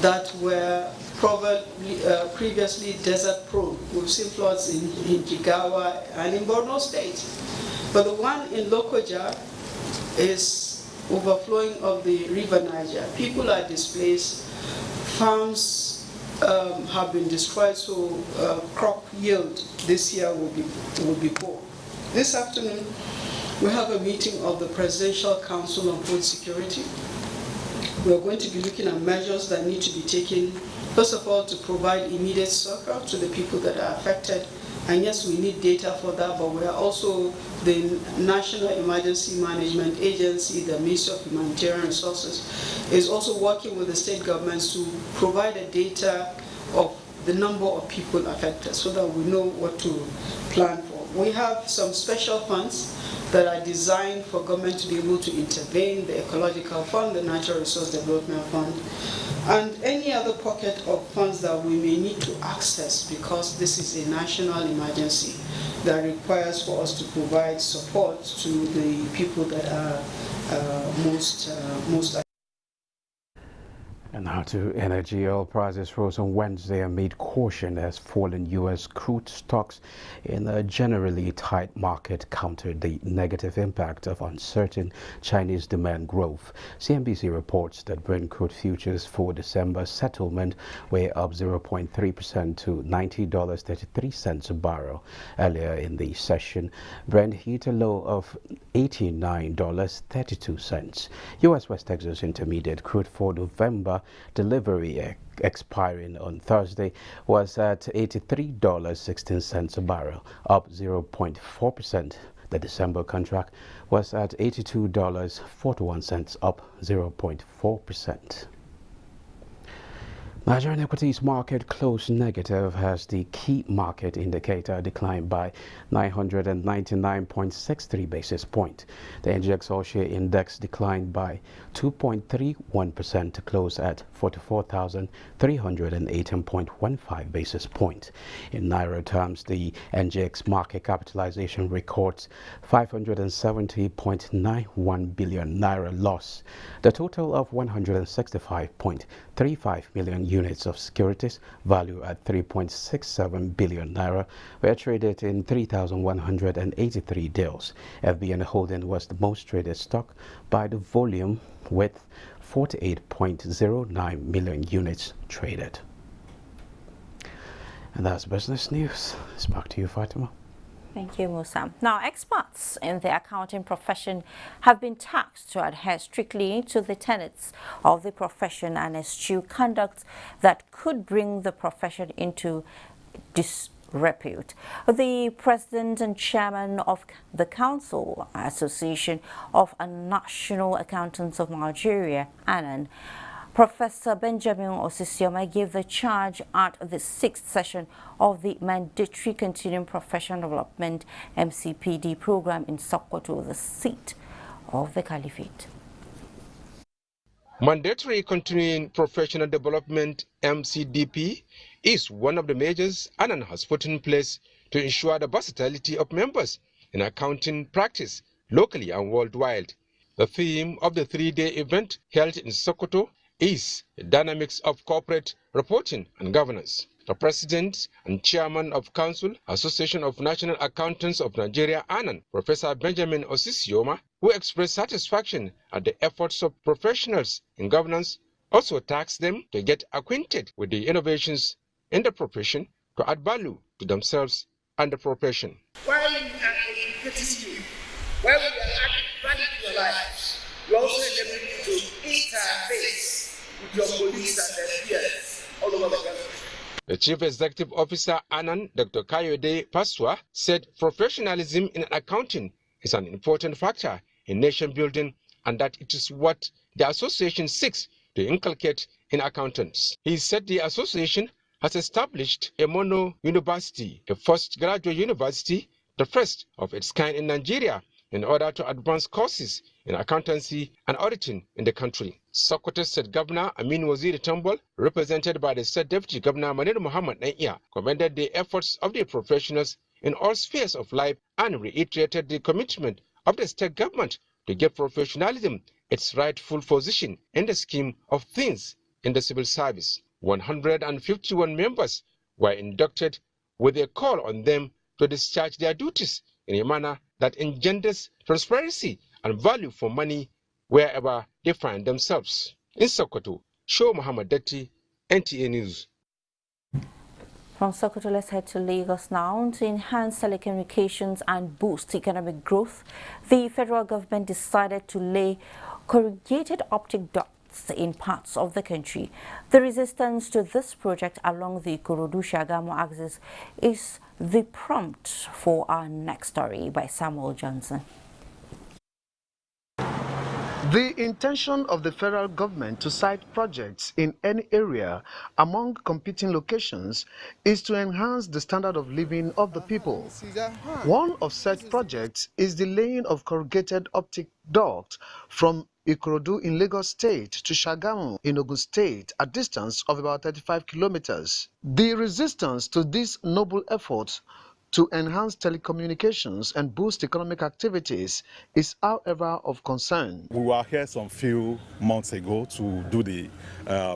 that were probably previously desert prone. We've seen floods in Jigawa and in Borno State. But the one in Lokoja is overflowing of the river Niger. People are displaced, farms have been destroyed, so crop yield this year will be poor. This afternoon, we have a meeting of the Presidential Council on Food Security. We are going to be looking at measures that need to be taken, first of all, to provide immediate succor to the people that are affected. And yes, we need data for that, but we are also the National Emergency Management Agency, the Ministry of Humanitarian Resources, is also working with the state governments to provide a data of the number of people affected so that we know what to plan for. We have some special funds that are designed for government to be able to intervene, the Ecological Fund, the Natural Resource Development Fund, and any other pocket of funds that we may need to access, because this is a national emergency that requires for us to provide support to the people that are most And now to energy. Oil prices rose on Wednesday amid caution as fallen U.S. crude stocks in a generally tight market countered the negative impact of uncertain Chinese demand growth. CNBC reports that Brent crude futures for December settlement were up 0.3% to $90.33 a barrel. Earlier in the session, Brent hit a low of $89.32. U.S. West Texas Intermediate crude for November delivery expiring on Thursday was at $83.16 a barrel, up 0.4%. The December contract was at $82.41, up 0.4%. Nigerian equities market closed negative as the key market indicator declined by 999.63 basis points. The NGX All-Share Index declined by 2.31% to close at 44,318.15 basis points. In Naira terms, the NGX market capitalization records 570.91 billion Naira loss. The total of 165.35 million units of securities valued at 3.67 billion Naira were traded in 3,183 deals. FBN Holding was the most traded stock by the volume with 48.09 million units traded. And that's business news. It's back to you, Fatima. Thank you, Musa. Now, experts in the accounting profession have been tasked to adhere strictly to the tenets of the profession and eschew conduct that could bring the profession into disrepute. The president and chairman of the Council Association of National Accountants of Nigeria, ANAN, Professor Benjamin Osisioma, gave the charge at the 6th session of the Mandatory Continuing Professional Development MCPD program in Sokoto, the seat of the Caliphate. Mandatory Continuing Professional Development MCDP is one of the measures ANAN has put in place to ensure the versatility of members in accounting practice locally and worldwide. The theme of the 3-day event held in Sokoto is the dynamics of corporate reporting and governance. The president and chairman of Council Association of National Accountants of Nigeria, ANAN, Professor Benjamin Osisioma, who expressed satisfaction at the efforts of professionals in governance, also tasked them to get acquainted with the innovations in the profession to add value to themselves and the profession. While we are educating you, while we are adding value to your lives, we also enable you to interface with your colleagues and their peers all over the country. The Chief Executive Officer, ANAN, Dr. Kayode Paswa, said professionalism in accounting is an important factor in nation building and that it is what the association seeks to inculcate in accountants. He said the association has established a mono university, a first graduate university, the first of its kind in Nigeria, in order to advance courses in accountancy and auditing in the country. Sokoto State Governor Amin Waziri Tambol, represented by the State Deputy Governor Manir Muhammad Naiya, commended the efforts of the professionals in all spheres of life and reiterated the commitment of the state government to give professionalism its rightful position in the scheme of things in the civil service. 151 members were inducted with a call on them to discharge their duties in a manner that engenders transparency and value for money wherever they find themselves. In Sokoto, Show Muhammad Datti, NTA News. From Sokoto, let's head to Lagos now. To enhance telecommunications and boost economic growth, the federal government decided to lay corrugated optic ducts in parts of the country. The resistance to this project along the Ikorodu-Shagamu axis is the prompt for our next story by Samuel Johnson. The intention of the federal government to site projects in any area among competing locations is to enhance the standard of living of the people. One of such projects is the laying of corrugated optic duct from Ikorodu in Lagos State to Shagamu in Ogun State, a distance of about 35 kilometers. The resistance to this noble effort to enhance telecommunications and boost economic activities is, however, of concern. We were here some few months ago to do the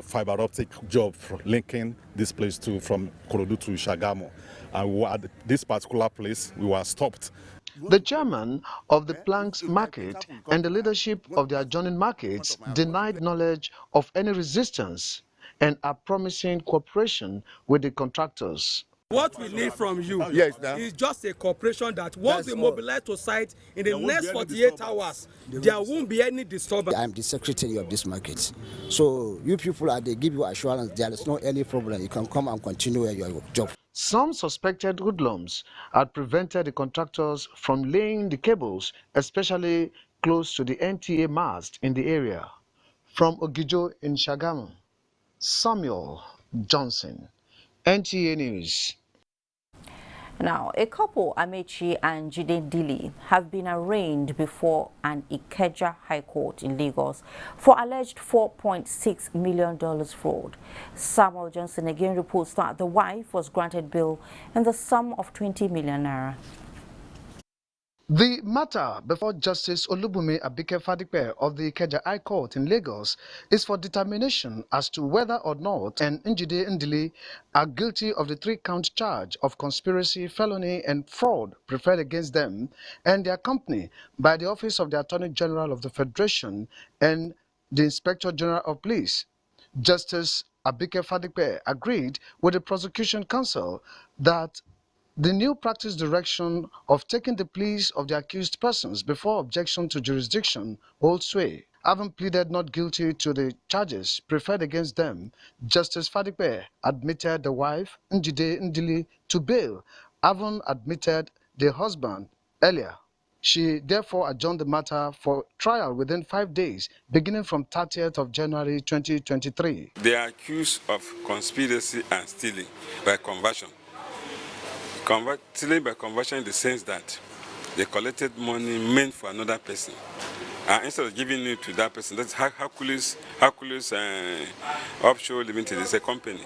fiber optic job for linking this place from Ikorodu to Shagamu. And we were at this particular place, we were stopped. The chairman of the Planks Market and the leadership of the adjoining markets denied knowledge of any resistance and are promising cooperation with the contractors. What we need from you is just a cooperation that once we mobilize to site in the next 48 hours, there won't be any disturbance. I'm the secretary of this market. So you people, they give you assurance there is not any problem. You can come and continue your job. Some suspected hoodlums had prevented the contractors from laying the cables, especially close to the NTA mast in the area. From Ogijo in Shagamu, Samuel Johnson, NTA News. Now, a couple, Amechi and Jide Dili, have been arraigned before an Ikeja High Court in Lagos for alleged $4.6 million fraud. Samuel Johnson again reports that the wife was granted bail in the sum of 20 million naira. The matter before Justice Olubunmi Abike Fadipe of the Ikeja High Court in Lagos is for determination as to whether or not Njide Ndili are guilty of the 3-count charge of conspiracy, felony and fraud preferred against them and their company by the Office of the Attorney General of the Federation and the Inspector General of Police. Justice Abike Fadipe agreed with the prosecution counsel that the new practice direction of taking the pleas of the accused persons before objection to jurisdiction holds sway. Having pleaded not guilty to the charges preferred against them, Justice Fadipe admitted the wife, Njide Ndili, to bail, having admitted the husband earlier. She therefore adjourned the matter for trial within 5 days, beginning from 30th of January 2023. They are accused of conspiracy and stealing by conversion. Stealing by conversion in the sense that they collected money meant for another person. Instead of giving it to that person, that's Hercules Offshore Limited is a company.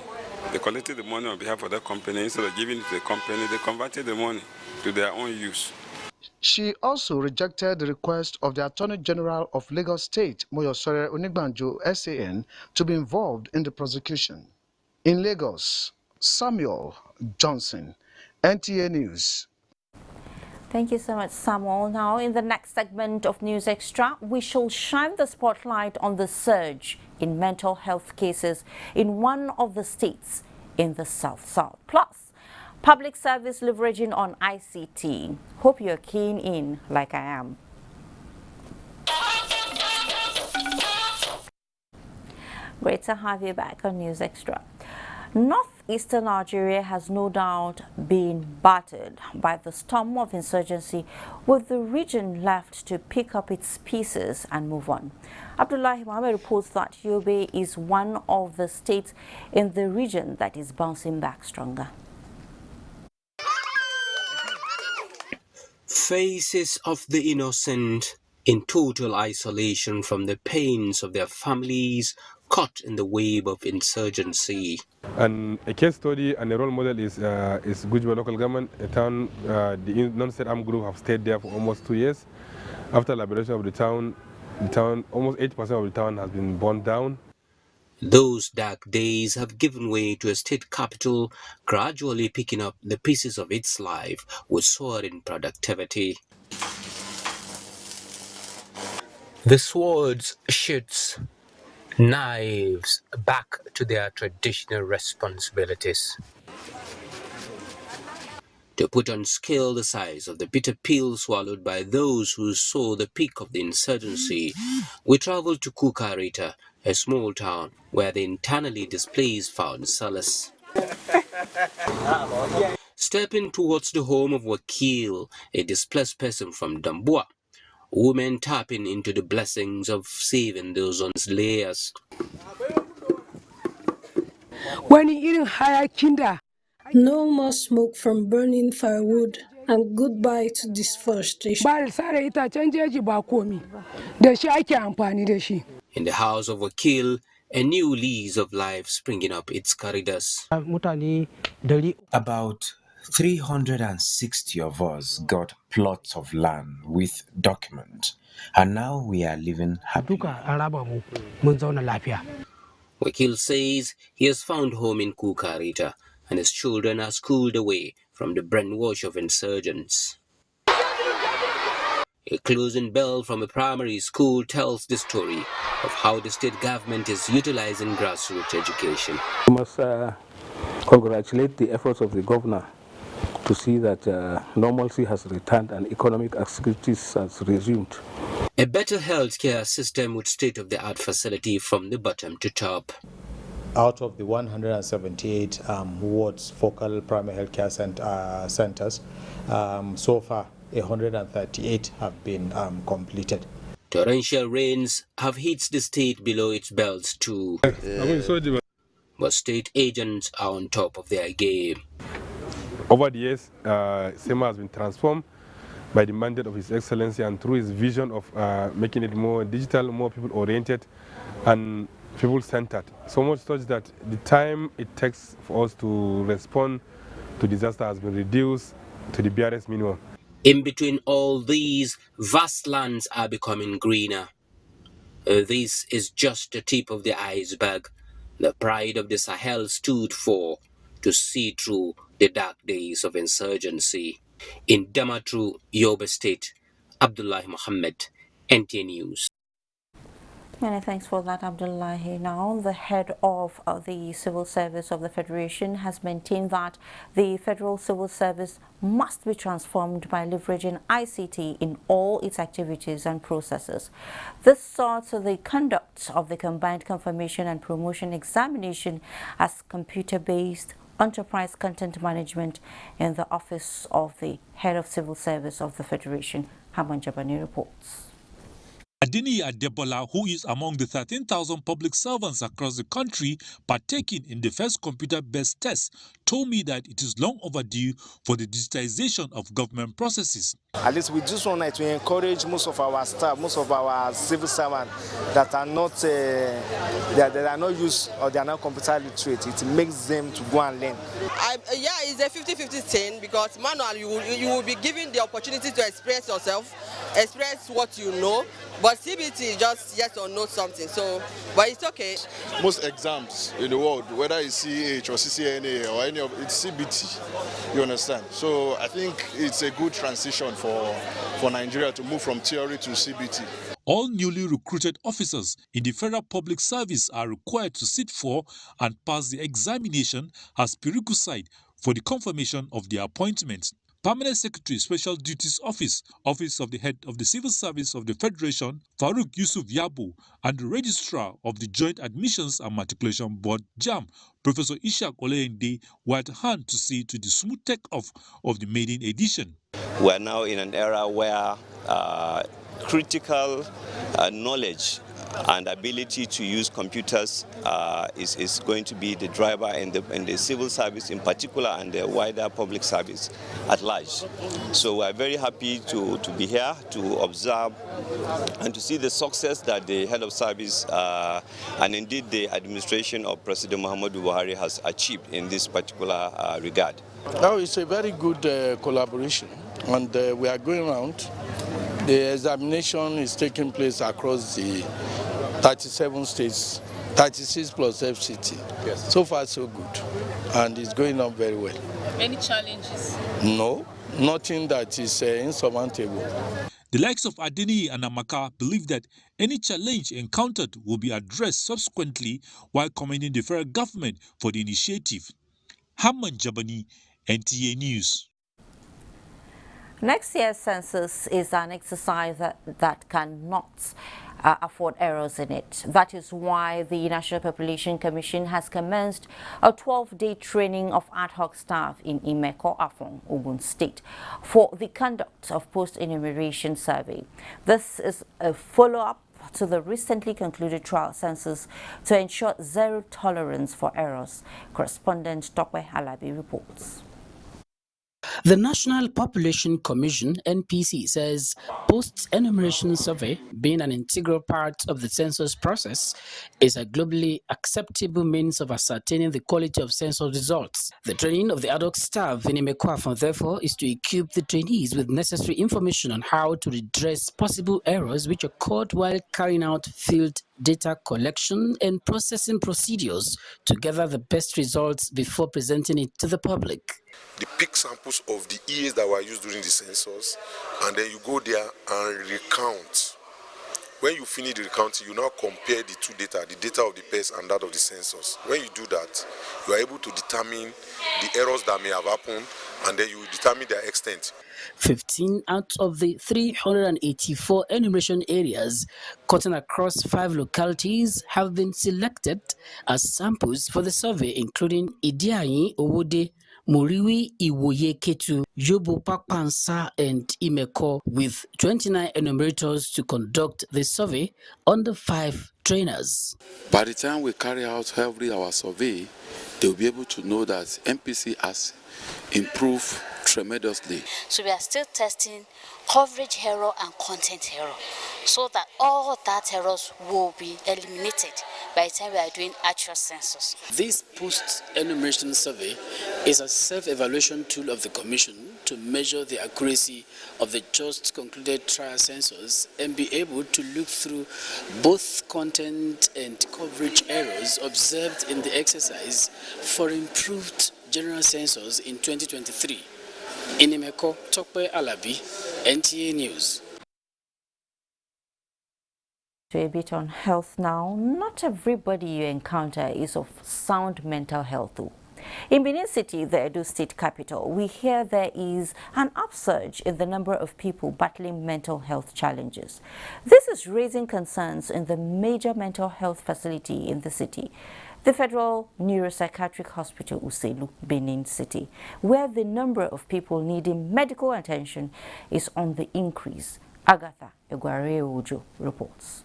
They collected the money on behalf of that company. Instead of giving it to the company, they converted the money to their own use. She also rejected the request of the Attorney General of Lagos State, Moyosore Onigbanjo, SAN, to be involved in the prosecution. In Lagos, Samuel Johnson, NTA News. Thank you so much, Samuel. Now, in the next segment of News Extra, we shall shine the spotlight on the surge in mental health cases in one of the states in the South. Plus, public service leveraging on ICT. Hope you're keen in like I am. Great to have you back on News Extra. Northeastern Nigeria has no doubt been battered by the storm of insurgency, with the region left to pick up its pieces and move on. Abdullahi Mohammed reports that Yobe is one of the states in the region that is bouncing back stronger. Faces of the innocent in total isolation from the pains of their families, caught in the wave of insurgency. And a case study and a role model is Gujba local government, a town. The non-state armed group have stayed there for almost 2 years. After liberation of the town almost 80% of the town has been burned down. Those dark days have given way to a state capital gradually picking up the pieces of its life with soaring productivity. The swords, shields, knives back to their traditional responsibilities. To put on scale the size of the bitter pill swallowed by those who saw the peak of the insurgency, we traveled to Kukarita, a small town where the internally displaced found solace. Stepping towards the home of Wakil, a displaced person from Dambua, women tapping into the blessings of saving those on layers. No more smoke from burning firewood, and goodbye to deforestation. In the house of Wakil, a new lease of life springing up its corridors. About 360 of us got plots of land with documents, and now we are living happily. Wakil says he has found home in Kukarita, and his children are schooled away from the brainwash of insurgents. A closing bell from a primary school tells the story of how the state government is utilizing grassroots education. We must congratulate the efforts of the governor to see that normalcy has returned and economic activities has resumed. A better healthcare system with state-of-the-art facility from the bottom to top. Out of the 178 wards, focal primary healthcare centers, so far 138 have been completed. Torrential rains have hit the state below its belts too. But state agents are on top of their game. Over the years, SEMA has been transformed by the mandate of His Excellency and through his vision of making it more digital, more people-oriented and people-centered. So much such that the time it takes for us to respond to disaster has been reduced to the barest minimum. In between all these, vast lands are becoming greener. This is just the tip of the iceberg. The pride of the Sahel stood for to see through the dark days of insurgency. In Damatru, Yobe State, Abdullahi Mohammed, NTA News. Many thanks for that, Abdullahi. Now, the head of the Civil Service of the Federation has maintained that the Federal Civil Service must be transformed by leveraging ICT in all its activities and processes. This starts with the conduct of the Combined Confirmation and Promotion Examination as computer-based enterprise content management in the Office of the Head of Civil Service of the Federation. Haman Jabani reports. Adini Adebola, who is among the 13,000 public servants across the country partaking in the first computer-based test, told me that it is long overdue for the digitization of government processes. At least with this one, to encourage most of our staff, most of our civil servants that are not used or they are not computer literate, it makes them to go and learn. Yeah, it's a 50-50 thing because manual you will be given the opportunity to express yourself, express what you know, but CBT just yes or no something. So, but it's okay. Most exams in the world, whether it's CH or CCNA or any of it's CBT, you understand. So I think it's a good transition for Nigeria to move from theory to CBT. All newly recruited officers in the Federal Public Service are required to sit for and pass the examination as prerequisite for the confirmation of their appointment. Permanent Secretary, Special Duties Office, Office of the Head of the Civil Service of the Federation, Farouk Yusuf Yabo, and the Registrar of the Joint Admissions and Matriculation Board, JAM, Professor Ishak Oleyende, were at hand to see to the smooth take-off of the maiden edition. We are now in an era where critical knowledge and ability to use computers is going to be the driver in the civil service in particular and the wider public service at large. So we are very happy to be here to observe and to see the success that the head of service and indeed the administration of President Muhammadu Buhari has achieved in this particular regard. Now it's a very good collaboration and we are going around. The examination is taking place across the 37 states 36 plus FCT. Yes. So far, so good. And it's going on very well. Any challenges? No, nothing that is insurmountable. The likes of Adeni and Amaka believe that any challenge encountered will be addressed subsequently, while commending the federal government for the initiative. Hamman Jabani, NTA News. Next year's census is an exercise that cannot afford errors in it. That is why the National Population Commission has commenced a 12-day training of ad hoc staff in Imeko, Afon, Ogun State for the conduct of post-enumeration survey. This is a follow-up to the recently concluded trial census to ensure zero tolerance for errors. Correspondent Tokwe Halabi reports. The National Population Commission, NPC, says post-enumeration survey, being an integral part of the census process, is a globally acceptable means of ascertaining the quality of census results. The training of the ad hoc staff in Imekwafon, therefore, is to equip the trainees with necessary information on how to redress possible errors which occurred while carrying out field data collection and processing procedures to gather the best results before presenting it to the public. The peak samples of the EAs that were used during the census, and then you go there and recount. When you finish the recounting, you now compare the two data, the data of the PES and that of the census. When you do that, you are able to determine the errors that may have happened, and then you determine their extent. 15 out of the 384 enumeration areas cutting across 5 localities have been selected as samples for the survey, including Idiayi, Owode, Muriwi, Iwoye, Ketu, Yobe, Pakpansa, and Imeko, with 29 enumerators to conduct the survey under 5 trainers. By the time we carry out our survey, they'll be able to know that MPC has improved tremendously. So we are still testing coverage error and content error, so that all that errors will be eliminated by the time we are doing actual census. This post-enumeration survey is a self-evaluation tool of the Commission to measure the accuracy of the just concluded trial census and be able to look through both content and coverage errors observed in the exercise for improved general census in 2023. In Imeko, Tokwe Alabi, NTA News. To a bit on health now. Not everybody you encounter is of sound mental health though. In Benin City, the Edo State capital, we hear there is an upsurge in the number of people battling mental health challenges. This is raising concerns in the major mental health facility in the city, the Federal Neuropsychiatric Hospital, Uselu, Benin City, where the number of people needing medical attention is on the increase. Agatha Egware-Ojo reports.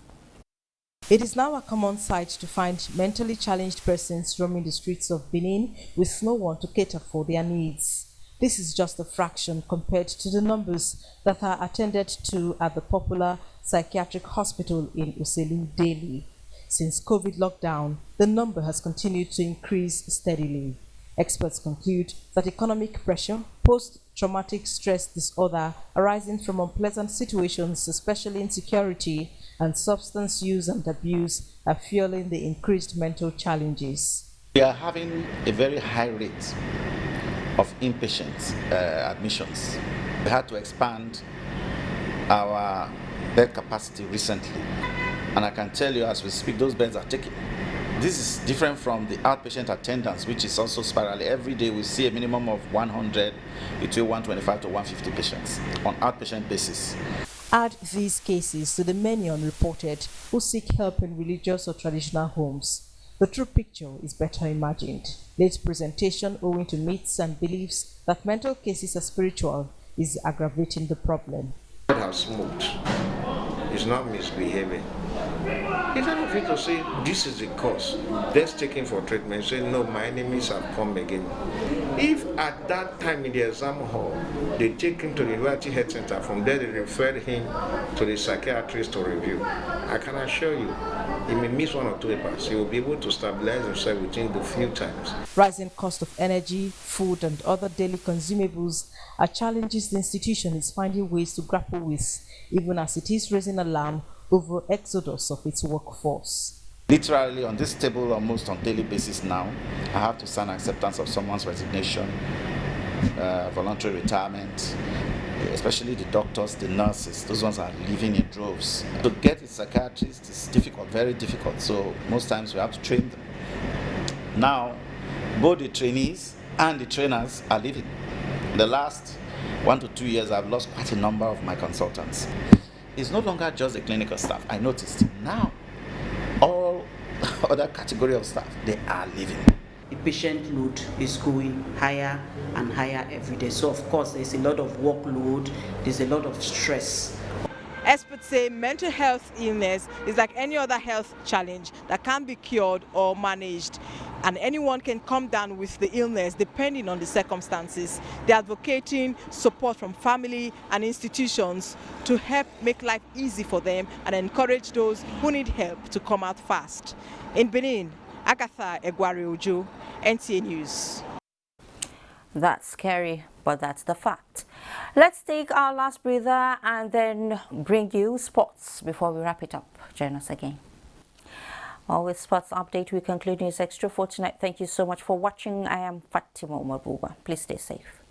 It is now a common sight to find mentally challenged persons roaming the streets of Benin with no one to cater for their needs. This is just a fraction compared to the numbers that are attended to at the popular psychiatric hospital in Uselu daily. Since COVID lockdown, the number has continued to increase steadily. Experts conclude that economic pressure, post-traumatic stress disorder arising from unpleasant situations, especially insecurity, and substance use and abuse are fueling the increased mental challenges. We are having a very high rate of inpatient admissions. We had to expand our bed capacity recently. And I can tell you as we speak, those beds are taken. This is different from the outpatient attendance, which is also spiraling. Every day we see a minimum of 100, between 125 to 150 patients on outpatient basis. Add these cases to the many unreported who seek help in religious or traditional homes. The true picture is better imagined. Late presentation owing to myths and beliefs that mental cases are spiritual is aggravating the problem. God has smoked. He's not misbehaving. It's not fit to say this is the cause. Let's take him for treatment. Say no, my enemies have come again. If at that time in the exam hall they take him to the University Health Center, from there they refer him to the psychiatrist to review, I can assure you, he may miss one or two papers. He will be able to stabilize himself within the few times. Rising cost of energy, food, and other daily consumables are challenges the institution is finding ways to grapple with, even as it is raising alarm over exodus of its workforce. Literally on this table, almost on daily basis now, I have to sign acceptance of someone's resignation, voluntary retirement, especially the doctors, the nurses. Those ones are leaving in droves. To get a psychiatrist is difficult, very difficult. So most times we have to train them. Now, both the trainees and the trainers are leaving. In the last 1 to 2 years, I've lost quite a number of my consultants. It's no longer just the clinical staff. I noticed now all other category of staff, they are leaving. The patient load is going higher and higher every day. So of course there's a lot of workload, there's a lot of stress. Experts say mental health illness is like any other health challenge that can be cured or managed, and anyone can come down with the illness depending on the circumstances. They're advocating support from family and institutions to help make life easy for them and encourage those who need help to come out fast. In Benin, Agatha Egwari-Ojo, NTA News. That's scary, but that's the fact. Let's take our last breather and then bring you sports before we wrap it up. Join us again. Well, with Sports Update, we conclude News Extra for tonight. Thank you so much for watching. I am Fatima Umar Buba. Please stay safe.